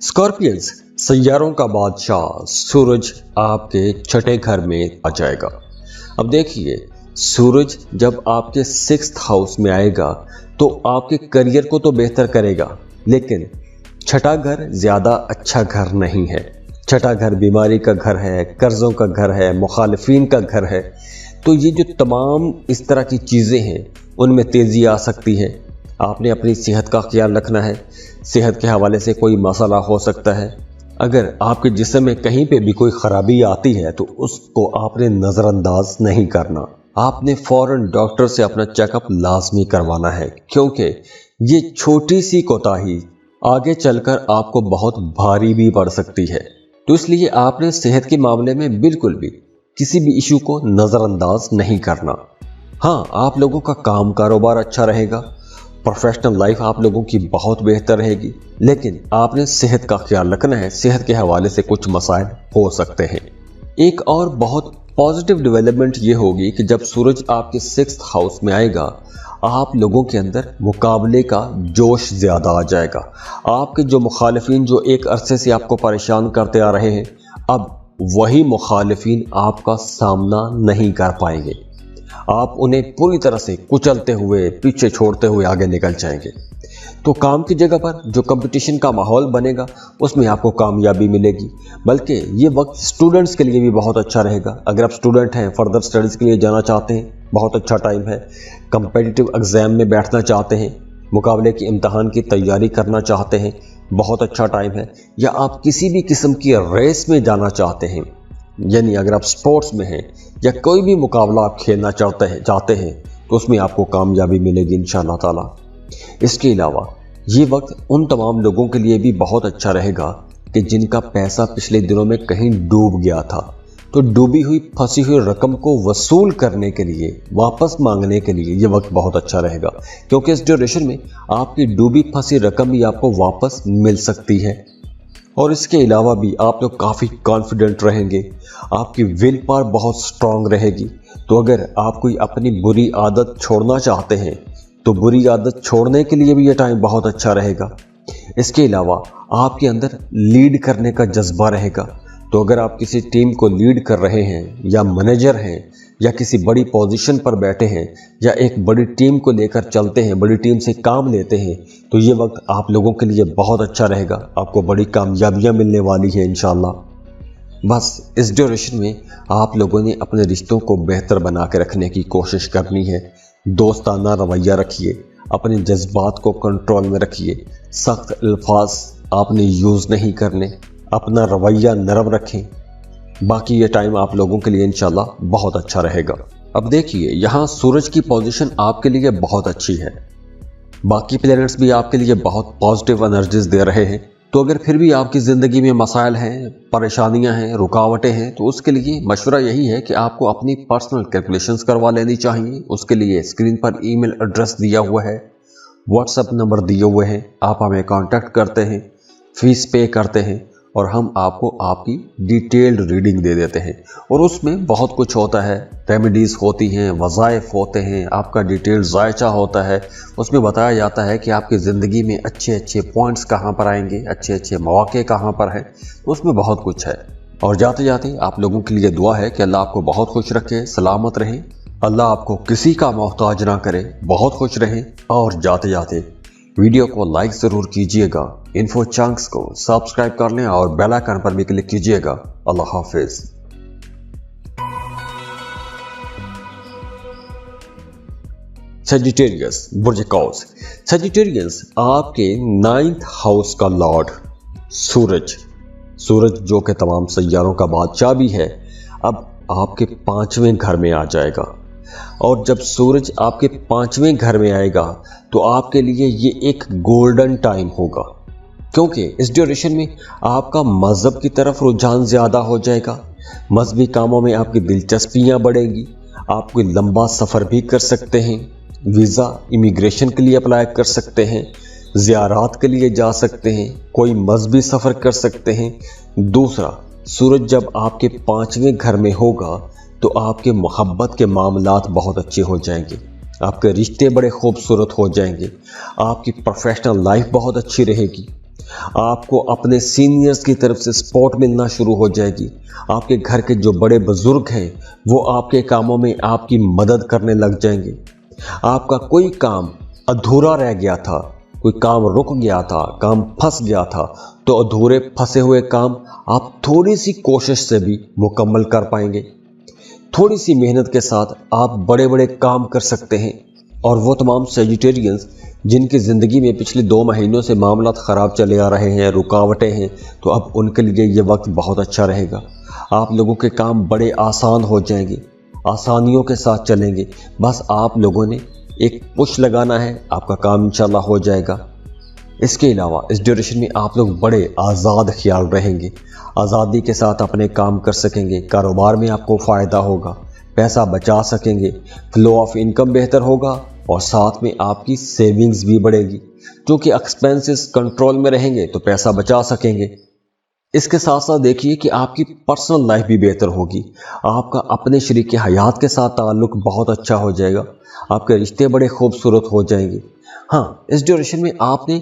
स्कॉर्पियंस, सैयारों का बादशाह सूरज आपके छठे घर में आ जाएगा। अब देखिए, सूरज जब आपके 6th हाउस में आएगा तो आपके करियर को तो बेहतर करेगा, लेकिन छठा घर ज़्यादा अच्छा घर नहीं है। छठा घर बीमारी का घर है, कर्ज़ों का घर है, मुखालिफिन का घर है। तो ये जो तमाम इस तरह की चीज़ें हैं उनमें तेज़ी आ सकती है। आपने अपनी सेहत का ख्याल रखना है। सेहत के हवाले से कोई मसला हो सकता है। अगर आपके जिस्म में कहीं पे भी कोई ख़राबी आती है तो उसको आपने नज़रअंदाज नहीं करना। आपने फ़ौरन डॉक्टर से अपना चेकअप लाजमी करवाना है, क्योंकि ये छोटी सी कोताही आगे चलकर आपको बहुत भारी भी पड़ सकती है। तो इसलिए आपने सेहत के मामले में बिल्कुल भी किसी भी इशू को नज़रअंदाज नहीं करना। हाँ, आप लोगों का काम कारोबार अच्छा रहेगा, प्रोफेशनल लाइफ आप लोगों की बहुत बेहतर रहेगी, लेकिन आपने सेहत का ख्याल रखना है। सेहत के हवाले से कुछ मसाइल हो सकते हैं। एक और बहुत पॉजिटिव डेवलपमेंट ये होगी कि जब सूरज आपके 6th हाउस में आएगा, आप लोगों के अंदर मुकाबले का जोश ज़्यादा आ जाएगा। आपके जो मुखालिफिन जो एक अरसे से आपको परेशान करते आ रहे हैं, अब वही मुखालिफिन आपका सामना नहीं कर पाएंगे। आप उन्हें पूरी तरह से कुचलते हुए, पीछे छोड़ते हुए आगे निकल जाएंगे। तो काम की जगह पर जो कंपटीशन का माहौल बनेगा उसमें आपको कामयाबी मिलेगी। बल्कि ये वक्त स्टूडेंट्स के लिए भी बहुत अच्छा रहेगा। अगर आप स्टूडेंट हैं, फर्दर स्टडीज़ के लिए जाना चाहते हैं, बहुत अच्छा टाइम है। कंपेटिटिव एग्ज़ाम में बैठना चाहते हैं, मुकाबले की इम्तहान की तैयारी करना चाहते हैं, बहुत अच्छा टाइम है, या आप किसी भी किस्म की रेस में जाना चाहते हैं, यानी अगर आप स्पोर्ट्स में हैं या कोई भी मुकाबला आप खेलना चाहते हैं तो उसमें आपको कामयाबी मिलेगी इंशाअल्लाह ताला। इसके अलावा ये वक्त उन तमाम लोगों के लिए भी बहुत अच्छा रहेगा कि जिनका पैसा पिछले दिनों में कहीं डूब गया था, तो डूबी हुई फंसी हुई रकम को वसूल करने के लिए, वापस मांगने के लिए ये वक्त बहुत अच्छा रहेगा, क्योंकि इस ड्यूरेशन में आपकी डूबी फंसी रकम भी आपको वापस मिल सकती है। और इसके अलावा भी आप लोग काफ़ी कॉन्फिडेंट रहेंगे, आपकी विल पावर बहुत स्ट्रांग रहेगी। तो अगर आप कोई अपनी बुरी आदत छोड़ना चाहते हैं तो बुरी आदत छोड़ने के लिए भी ये टाइम बहुत अच्छा रहेगा। इसके अलावा आपके अंदर लीड करने का जज्बा रहेगा। तो अगर आप किसी टीम को लीड कर रहे हैं या मैनेजर हैं या किसी बड़ी पोजीशन पर बैठे हैं या एक बड़ी टीम को लेकर चलते हैं, बड़ी टीम से काम लेते हैं, तो ये वक्त आप लोगों के लिए बहुत अच्छा रहेगा। आपको बड़ी कामयाबियां मिलने वाली है इंशाअल्लाह। बस इस ड्यूरेशन में आप लोगों ने अपने रिश्तों को बेहतर बना के रखने की कोशिश करनी है। दोस्ताना रवैया रखिए, अपने जज्बात को कंट्रोल में रखिए, सख्त अल्फाज आपने यूज़ नहीं करने, अपना रवैया नरम रखें। बाकी ये टाइम आप लोगों के लिए इंशाल्लाह बहुत अच्छा रहेगा। अब देखिए, यहाँ सूरज की पोजीशन आपके लिए बहुत अच्छी है, बाकी प्लैनेट्स भी आपके लिए बहुत पॉजिटिव एनर्जीज दे रहे हैं। तो अगर फिर भी आपकी ज़िंदगी में मसाइल हैं, परेशानियां हैं, रुकावटें हैं, तो उसके लिए मशवरा यही है कि आपको अपनी पर्सनल कैलकुलेशंस करवा लेनी चाहिए। उसके लिए स्क्रीन पर ईमेल एड्रेस दिया हुआ है, व्हाट्सएप नंबर दिए हुए हैं, आप हमें कांटेक्ट करते हैं, फीस पे करते हैं और हम आपको आपकी डिटेल्ड रीडिंग दे देते हैं। और उसमें बहुत कुछ होता है, रेमेडीज़ होती हैं, वज़ाइफ होते हैं, आपका डिटेल जायचा होता है। उसमें बताया जाता है कि आपकी ज़िंदगी में अच्छे अच्छे पॉइंट्स कहाँ पर आएंगे, अच्छे अच्छे मौके कहाँ पर हैं, उसमें बहुत कुछ है। और जाते जाते आप लोगों के लिए दुआ है कि अल्लाह आपको बहुत खुश रखे, सलामत रहें, अल्लाह आपको किसी का मोहताज ना करे, बहुत खुश रहें। और जाते जाते वीडियो को लाइक ज़रूर कीजिएगा, इन्फो चंक्स को सब्सक्राइब कर लें और बेल आइकन पर भी क्लिक कीजिएगा। अल्लाह हाफिज। सजिटेरियस बुर्ज कौस। सजिटेरियस आपके 9th हाउस का लॉर्ड सूरज जो कि तमाम सैयारों का बादशाह भी है, अब आपके 5वें घर में आ जाएगा। और जब सूरज आपके 5वें घर में आएगा तो आपके लिए ये एक गोल्डन टाइम होगा, क्योंकि इस ड्यूरेशन में आपका मज़हब की तरफ रुझान ज़्यादा हो जाएगा, मजहबी कामों में आपकी दिलचस्पियाँ बढ़ेंगी, आप कोई लंबा सफ़र भी कर सकते हैं, वीज़ा इमिग्रेशन के लिए अप्लाई कर सकते हैं, ज़ियारात के लिए जा सकते हैं, कोई मजहबी सफ़र कर सकते हैं। दूसरा, सूरज जब आपके 5वें घर में होगा तो आपके मोहब्बत के मामलात बहुत अच्छे हो जाएंगे, आपके रिश्ते बड़े खूबसूरत हो जाएंगे, आपकी प्रोफेशनल लाइफ बहुत अच्छी रहेगी, आपको अपने सीनियर्स की तरफ से सपोर्ट मिलना शुरू हो जाएगी, आपके घर के जो बड़े बुजुर्ग हैं वो आपके कामों में आपकी मदद करने लग जाएंगे। आपका कोई काम अधूरा रह गया था, कोई काम रुक गया था, काम फंस गया था, तो अधूरे फंसे हुए काम आप थोड़ी सी कोशिश से भी मुकम्मल कर पाएंगे। थोड़ी सी मेहनत के साथ आप बड़े बड़े काम कर सकते हैं। और वो तमाम सेजिटेरियंस जिनकी ज़िंदगी में पिछले 2 महीनों से मामलात ख़राब चले आ रहे हैं, रुकावटें हैं, तो अब उनके लिए ये वक्त बहुत अच्छा रहेगा। आप लोगों के काम बड़े आसान हो जाएंगे, आसानियों के साथ चलेंगे। बस आप लोगों ने एक पुश लगाना है, आपका काम इंशाल्लाह हो जाएगा। इसके अलावा इस ड्यूरेशन में आप लोग बड़े आज़ाद ख्याल रहेंगे, आज़ादी के साथ अपने काम कर सकेंगे, कारोबार में आपको फ़ायदा होगा, पैसा बचा सकेंगे, फ्लो ऑफ इनकम बेहतर होगा और साथ में आपकी सेविंग्स भी बढ़ेगी, क्योंकि एक्सपेंसेस कंट्रोल में रहेंगे तो पैसा बचा सकेंगे। इसके साथ साथ देखिए कि आपकी पर्सनल लाइफ भी बेहतर होगी, आपका अपने शरीक हयात के साथ ताल्लुक़ बहुत अच्छा हो जाएगा, आपके रिश्ते बड़े खूबसूरत हो जाएंगे। हाँ, इस ड्यूरेशन में आपने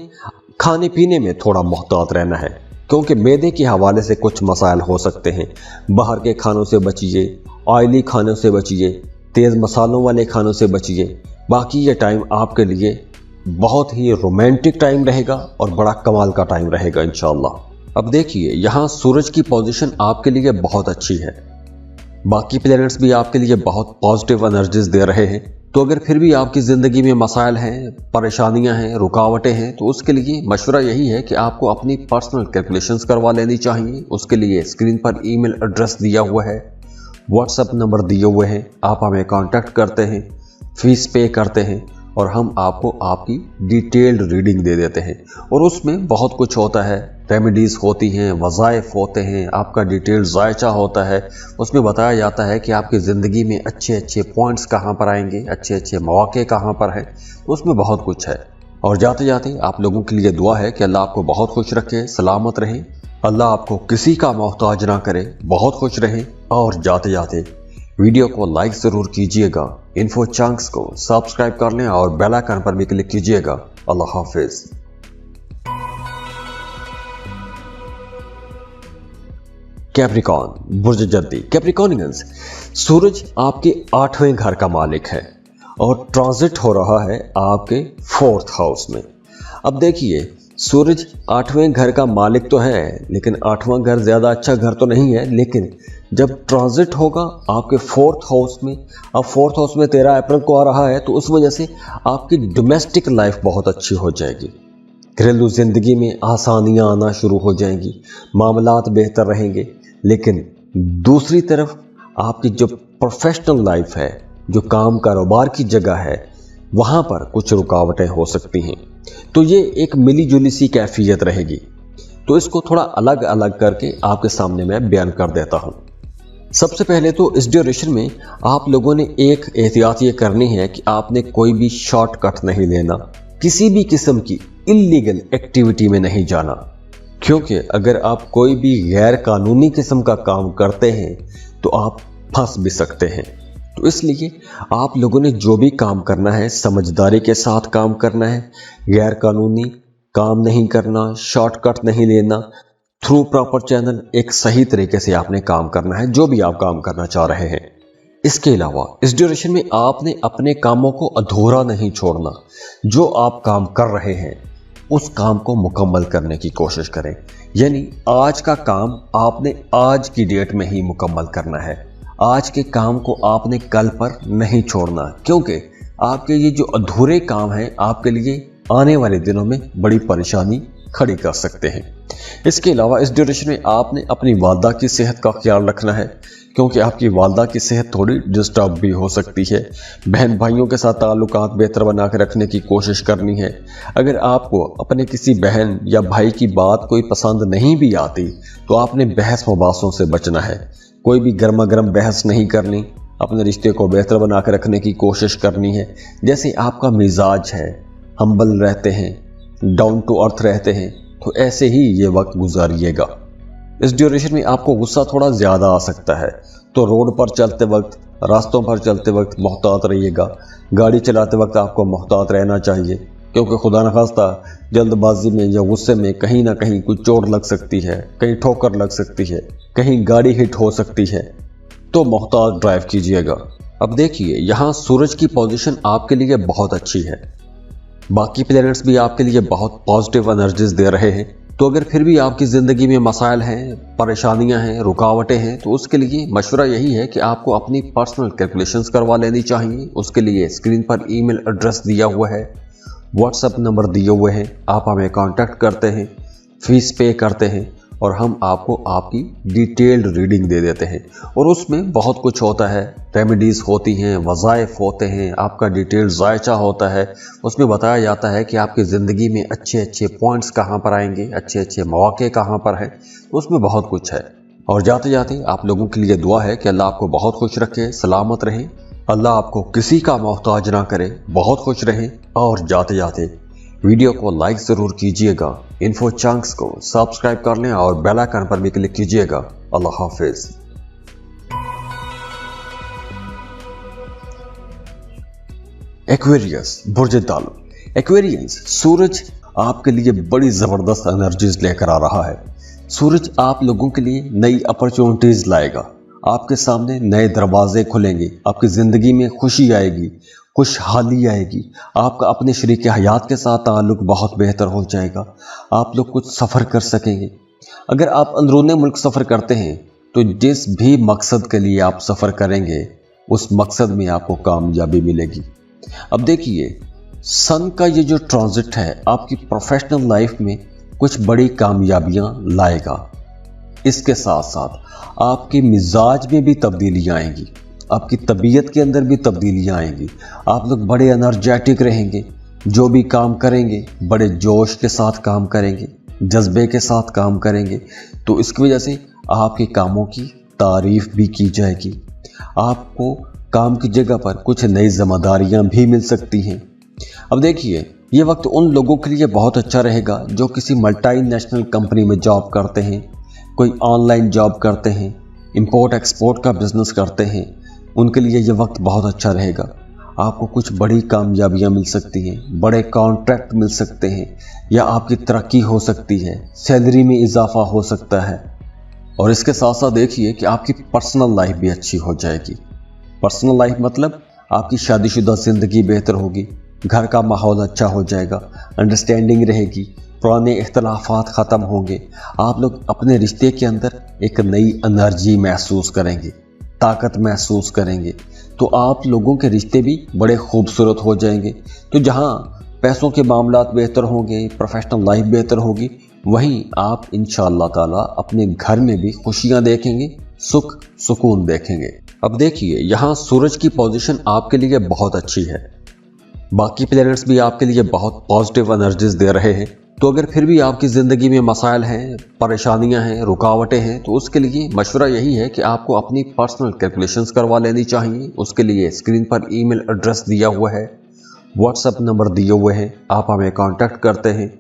खाने पीने में थोड़ा मोहतात रहना है, क्योंकि मैदे के हवाले से कुछ मसाइल हो सकते हैं। बाहर के खानों से बचिए, ऑयली खानों से बचिए, तेज़ मसालों वाले खानों से बचिए। बाकी ये टाइम आपके लिए बहुत ही रोमांटिक टाइम रहेगा और बड़ा कमाल का टाइम रहेगा इंशाअल्लाह। अब देखिए, यहाँ सूरज की पोजीशन आपके लिए बहुत अच्छी है, बाकी प्लैनेट्स भी आपके लिए बहुत पॉजिटिव एनर्जीज दे रहे हैं। तो अगर फिर भी आपकी ज़िंदगी में मसाइल हैं, परेशानियां हैं, रुकावटें हैं, तो उसके लिए मशवरा यही है कि आपको अपनी पर्सनल कैलकुलेशंस करवा लेनी चाहिए। उसके लिए स्क्रीन पर ईमेल एड्रेस दिया हुआ है, व्हाट्सएप नंबर दिए हुए हैं, आप हमें कांटेक्ट करते हैं, फीस पे करते हैं और हम आपको आपकी डिटेल्ड रीडिंग दे देते हैं। और उसमें बहुत कुछ होता है, रेमेडीज़ होती हैं, वज़ाइफ होते हैं, आपका डिटेल्ड जायचा होता है। उसमें बताया जाता है कि आपकी ज़िंदगी में अच्छे अच्छे पॉइंट्स कहाँ पर आएंगे, अच्छे अच्छे मौके कहाँ पर हैं। तो उसमें बहुत कुछ है। और जाते जाते आप लोगों के लिए दुआ है कि अल्लाह आपको बहुत खुश रखे, सलामत रहे, अल्लाह आपको किसी का मोहताज ना करे, बहुत खुश रहे। और जाते जाते वीडियो को लाइक ज़रूर कीजिएगा, इन्फो चंक्स को सब्सक्राइब कर लें और बेल आइकन पर भी क्लिक कीजिएगा। अल्लाह हाफिज़। कैप्रिकॉन बुर्ज जद्दी। कैप्रिकॉनियंस, सूरज आपके 8वें घर का मालिक है और ट्रांजिट हो रहा है आपके 4th हाउस में। अब देखिए, सूरज 8वें घर का मालिक तो है, लेकिन 8वां घर ज़्यादा अच्छा घर तो नहीं है। लेकिन जब ट्रांजिट होगा आपके 4th हाउस में, अब 4th हाउस में 13 अप्रैल को आ रहा है, तो उस वजह से आपकी डोमेस्टिक लाइफ बहुत अच्छी हो जाएगी। घरेलू ज़िंदगी में आसानियां आना शुरू हो जाएंगी, मामलात बेहतर रहेंगे। लेकिन दूसरी तरफ आपकी जो प्रोफेशनल लाइफ है, जो काम कारोबार की जगह है, वहाँ पर कुछ रुकावटें हो सकती हैं। तो ये एक मिली जुली सी कैफियत रहेगी। तो इसको थोड़ा अलग अलग करके आपके सामने मैं बयान कर देता हूँ। सबसे पहले तो इस ड्यूरेशन में आप लोगों ने एक एहतियात ये करनी है कि आपने कोई भी शॉर्टकट नहीं लेना, किसी भी किस्म की इल्लीगल एक्टिविटी में नहीं जाना। क्योंकि अगर आप कोई भी गैर कानूनी किस्म का काम करते हैं तो आप फंस भी सकते हैं। तो इसलिए आप लोगों ने जो भी काम करना है समझदारी के साथ काम करना है, गैर कानूनी काम नहीं करना, शॉर्टकट नहीं लेना, थ्रू प्रॉपर चैनल एक सही तरीके से आपने काम करना है, जो भी आप काम करना चाह रहे हैं। इसके अलावा इस ड्यूरेशन में आपने अपने कामों को अधूरा नहीं छोड़ना। जो आप काम कर रहे हैं उस काम को मुकम्मल करने की कोशिश करें। यानी आज का काम आपने आज की डेट में ही मुकम्मल करना है। आज के काम को आपने कल पर नहीं छोड़ना, क्योंकि आपके ये जो अधूरे काम हैं आपके लिए आने वाले दिनों में बड़ी परेशानी खड़ी कर सकते हैं। इसके अलावा इस ड्यूरेशन में आपने अपनी वालदा की सेहत का ख्याल रखना है, क्योंकि आपकी वालदा की सेहत थोड़ी डिस्टर्ब भी हो सकती है। बहन भाइयों के साथ ताल्लुकात बेहतर बना कर रखने की कोशिश करनी है। अगर आपको अपने किसी बहन या भाई की बात कोई पसंद नहीं भी आती तो आपने बहस मुबासों से बचना है। कोई भी गर्मा गर्म बहस नहीं करनी, अपने रिश्ते को बेहतर बना कर रखने की कोशिश करनी है। जैसे आपका मिजाज है, हम्बल रहते हैं, डाउन टू अर्थ रहते हैं, तो ऐसे ही ये वक्त गुजारिएगा। इस ड्यूरेशन में आपको गुस्सा थोड़ा ज़्यादा आ सकता है, तो रोड पर चलते वक्त, रास्तों पर चलते वक्त मोहतात रहिएगा। गाड़ी चलाते वक्त आपको मोहतात रहना चाहिए, क्योंकि खुदा न खास्ता जल्दबाजी में या गुस्से में कहीं ना कहीं कुछ चोट लग सकती है, कहीं ठोकर लग सकती है, कहीं गाड़ी हिट हो सकती है। तो मोहतात ड्राइव कीजिएगा। अब देखिए, यहाँ सूरज की पोजीशन आपके लिए बहुत अच्छी है, बाकी प्लैनेट्स भी आपके लिए बहुत पॉजिटिव एनर्जीज दे रहे हैं। तो अगर फिर भी आपकी ज़िंदगी में मसाइल हैं, परेशानियां हैं, रुकावटें हैं, तो उसके लिए मशवरा यही है कि आपको अपनी पर्सनल कैलकुलेशंस करवा लेनी चाहिए। उसके लिए स्क्रीन पर ईमेल एड्रेस दिया हुआ है, व्हाट्सएप नंबर दिए हुए हैं, आप हमें कांटेक्ट करते हैं, फीस पे करते हैं और हम आपको आपकी डिटेल्ड रीडिंग दे देते हैं। और उसमें बहुत कुछ होता है, रेमेडीज़ होती हैं, वज़ाइफ होते हैं, आपका डिटेल्ड जायचा होता है। उसमें बताया जाता है कि आपकी ज़िंदगी में अच्छे अच्छे पॉइंट्स कहाँ पर आएंगे, अच्छे अच्छे मौके कहाँ पर हैं। उसमें बहुत कुछ है। और जाते जाते आप लोगों के लिए दुआ है कि अल्लाह आपको बहुत खुश रखे, सलामत रहे, अल्लाह आपको किसी का मोहताज ना करे, बहुत खुश रहें। और जाते जाते वीडियो को लाइक ज़रूर कीजिएगा, इन्फो चंक्स को सब्सक्राइब कर लें और बेल आइकन पर भी क्लिक कीजिएगा। अल्लाह हाफिज़। एक्वेरियस बुर्ज तालु। एक्वेरियंस, सूरज आपके लिए बड़ी ज़बरदस्त एनर्जीज लेकर आ रहा है। सूरज आप लोगों के लिए नई अपॉर्चुनिटीज़ लाएगा, आपके सामने नए दरवाजे खुलेंगे, आपकी ज़िंदगी में खुशी आएगी, खुशहाली आएगी, आपका अपने शरीक हयात के साथ ताल्लुक बहुत बेहतर हो जाएगा, आप लोग कुछ सफ़र कर सकेंगे। अगर आप अंदरूनी मुल्क सफ़र करते हैं तो जिस भी मकसद के लिए आप सफ़र करेंगे उस मकसद में आपको कामयाबी मिलेगी। अब देखिए, सन का ये जो ट्रांजिट है आपकी प्रोफेशनल लाइफ में कुछ बड़ी कामयाबियां लाएगा। इसके साथ साथ आपके मिजाज में भी तब्दीलियां आएंगी, आपकी तबीयत के अंदर भी तब्दीलियां आएंगी। आप लोग बड़े एनर्जेटिक रहेंगे, जो भी काम करेंगे बड़े जोश के साथ काम करेंगे, जज्बे के साथ काम करेंगे। तो इसकी वजह से आपके कामों की तारीफ भी की जाएगी। आपको काम की जगह पर कुछ नई जिम्मेदारियां भी मिल सकती हैं। अब देखिए, ये वक्त उन लोगों के लिए बहुत अच्छा रहेगा जो किसी मल्टीनेशनल कंपनी में जॉब करते हैं, कोई ऑनलाइन जॉब करते हैं, इंपोर्ट एक्सपोर्ट का बिजनेस करते हैं। उनके लिए ये वक्त बहुत अच्छा रहेगा। आपको कुछ बड़ी कामयाबियां मिल सकती हैं, बड़े कॉन्ट्रैक्ट मिल सकते हैं, या आपकी तरक्की हो सकती है, सैलरी में इजाफा हो सकता है। और इसके साथ साथ देखिए कि आपकी पर्सनल लाइफ भी अच्छी हो जाएगी। पर्सनल लाइफ मतलब आपकी शादीशुदा ज़िंदगी बेहतर होगी, घर का माहौल अच्छा हो जाएगा, अंडरस्टैंडिंग रहेगी, पुराने इख्तलाफात ख़त्म होंगे। आप लोग अपने रिश्ते के अंदर एक नई एनर्जी महसूस करेंगे, ताकत महसूस करेंगे। तो आप लोगों के रिश्ते भी बड़े खूबसूरत हो जाएंगे। तो जहाँ पैसों के मामलात बेहतर होंगे, प्रोफेशनल लाइफ बेहतर होगी, वहीं आप इंशाअल्लाह ताला अपने घर में भी खुशियाँ देखेंगे, सुख सुकून देखेंगे। अब देखिए, यहाँ सूरज की पोजीशन आपके लिए बहुत अच्छी है। बाकी प्लैनेट्स भी आपके लिए बहुत पॉजिटिव एनर्जीज दे रहे हैं। तो अगर फिर भी आपकी ज़िंदगी में मसाइल हैं, परेशानियां हैं, रुकावटें हैं, तो उसके लिए मशवरा यही है कि आपको अपनी पर्सनल कैलकुलेशंस करवा लेनी चाहिए। उसके लिए स्क्रीन पर ईमेल एड्रेस दिया हुआ है, व्हाट्सएप नंबर दिए हुए हैं, आप हमें कांटेक्ट करते हैं,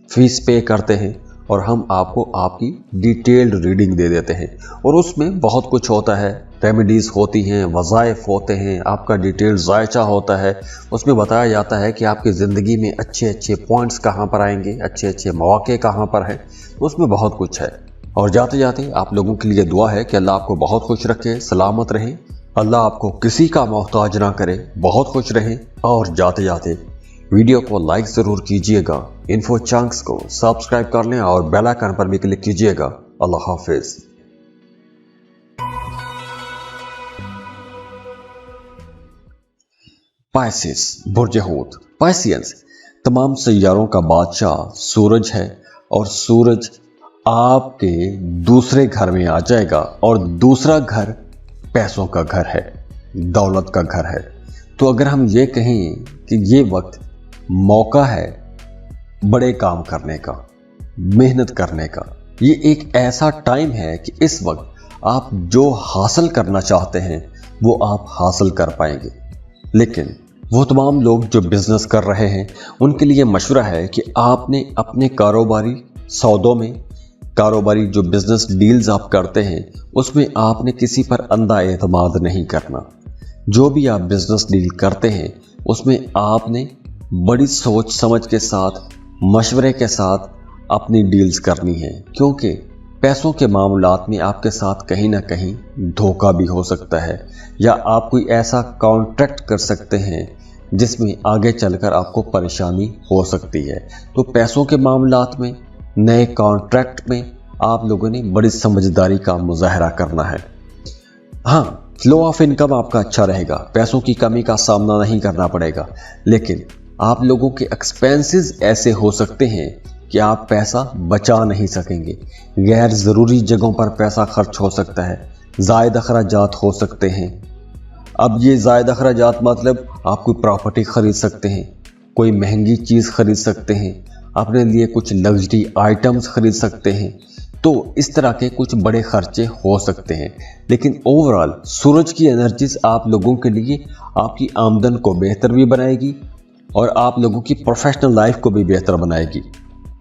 फीस पे करते हैं और हम आपको आपकी डिटेल्ड रीडिंग दे देते हैं। और उसमें बहुत कुछ होता है, रेमेडीज़ होती हैं, वज़ाइफ होते हैं, आपका डिटेल जायचा होता है। उसमें बताया जाता है कि आपकी ज़िंदगी में अच्छे अच्छे पॉइंट्स कहाँ पर आएंगे, अच्छे अच्छे मौके कहाँ पर हैं। उसमें बहुत कुछ है। और जाते जाते आप लोगों के लिए दुआ है कि अल्लाह आपको बहुत खुश रखे, सलामत रहें, अल्लाह आपको किसी का मोहताज ना करे, बहुत खुश रहें। और जाते जाते वीडियो को लाइक ज़रूर कीजिएगा, इन्फो चंक्स को सब्सक्राइब कर लें और बेल आइकन पर भी क्लिक कीजिएगा। अल्लाह हाफिज़। पाइसेस बुर्ज हूत। पाइसियंस तमाम सैयारों का बादशाह सूरज है और सूरज आपके दूसरे घर में आ जाएगा और दूसरा घर पैसों का घर है, दौलत का घर है। तो अगर हम ये कहें कि ये वक्त मौका है बड़े काम करने का, मेहनत करने का, ये एक ऐसा टाइम है कि इस वक्त आप जो हासिल करना चाहते हैं वो आप हासिल कर पाएंगे। लेकिन वो तमाम लोग जो बिजनेस कर रहे हैं उनके लिए मशवरा है कि आपने अपने कारोबारी सौदों में, कारोबारी जो बिजनेस डील्स आप करते हैं उसमें आपने किसी पर अंधा एतमाद नहीं करना। जो भी आप बिजनेस डील करते हैं उसमें आपने बड़ी सोच समझ के साथ, मशवरे के साथ अपनी डील्स करनी है, क्योंकि पैसों के मामलात में आपके साथ कहीं ना कहीं धोखा भी हो सकता है, या आप कोई ऐसा कॉन्ट्रैक्ट कर सकते हैं जिसमें आगे चलकर आपको परेशानी हो सकती है। तो पैसों के मामलात में, नए कॉन्ट्रैक्ट में आप लोगों ने बड़ी समझदारी का मुजाहरा करना है। हाँ, फ्लो ऑफ इनकम आपका अच्छा रहेगा, पैसों की कमी का सामना नहीं करना पड़ेगा। लेकिन आप लोगों के एक्सपेंसेस ऐसे हो सकते हैं कि आप पैसा बचा नहीं सकेंगे। गैर ज़रूरी जगहों पर पैसा खर्च हो सकता है, ज़ायद अखराजात हो सकते हैं। अब ये ज़ायद अखराजात मतलब आप कोई प्रॉपर्टी ख़रीद सकते हैं, कोई महंगी चीज़ ख़रीद सकते हैं, अपने लिए कुछ लग्जरी आइटम्स ख़रीद सकते हैं। तो इस तरह के कुछ बड़े खर्चे हो सकते हैं। लेकिन ओवरऑल सूरज की एनर्जीज आप लोगों के लिए आपकी आमदन को बेहतर भी बनाएगी और आप लोगों की प्रोफेशनल लाइफ को भी बेहतर बनाएगी।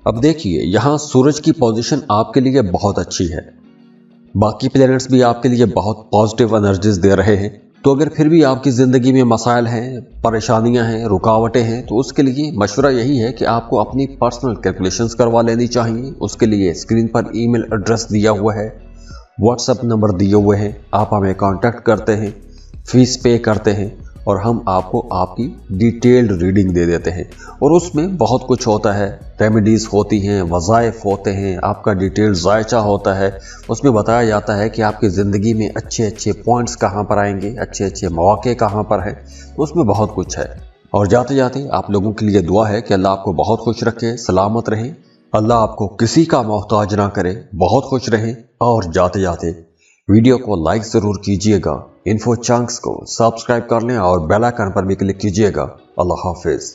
अब देखिए, यहाँ सूरज की पोजीशन आपके लिए बहुत अच्छी है। बाकी प्लैनेट्स भी आपके लिए बहुत पॉजिटिव एनर्जीज दे रहे हैं। तो अगर फिर भी आपकी ज़िंदगी में मसाइल हैं, परेशानियां हैं, रुकावटें हैं, तो उसके लिए मशवरा यही है कि आपको अपनी पर्सनल कैलकुलेशंस करवा लेनी चाहिए। उसके लिए स्क्रीन पर ईमेल एड्रेस दिया हुआ है, व्हाट्सएप नंबर दिए हुए हैं, आप हमें कांटेक्ट करते हैं, फीस पे करते हैं और हम आपको आपकी डिटेल्ड रीडिंग दे देते हैं। और उसमें बहुत कुछ होता है, रेमेडीज़ होती हैं, वज़ाइफ होते हैं, आपका डिटेल जायचा होता है। उसमें बताया जाता है कि आपकी ज़िंदगी में अच्छे अच्छे पॉइंट्स कहाँ पर आएंगे, अच्छे अच्छे मौके कहाँ पर हैं। उसमें बहुत कुछ है। और जाते जाते आप लोगों के लिए दुआ है कि अल्लाह आपको बहुत खुश रखे, सलामत रहें, अल्लाह आपको किसी का मोहताज ना करे, बहुत खुश रहें। और जाते जाते वीडियो को लाइक जरूर कीजिएगा, इन्फो चंक्स को सब्सक्राइब कर लें और बेल आइकन पर भी क्लिक कीजिएगा। अल्लाह हाफिज।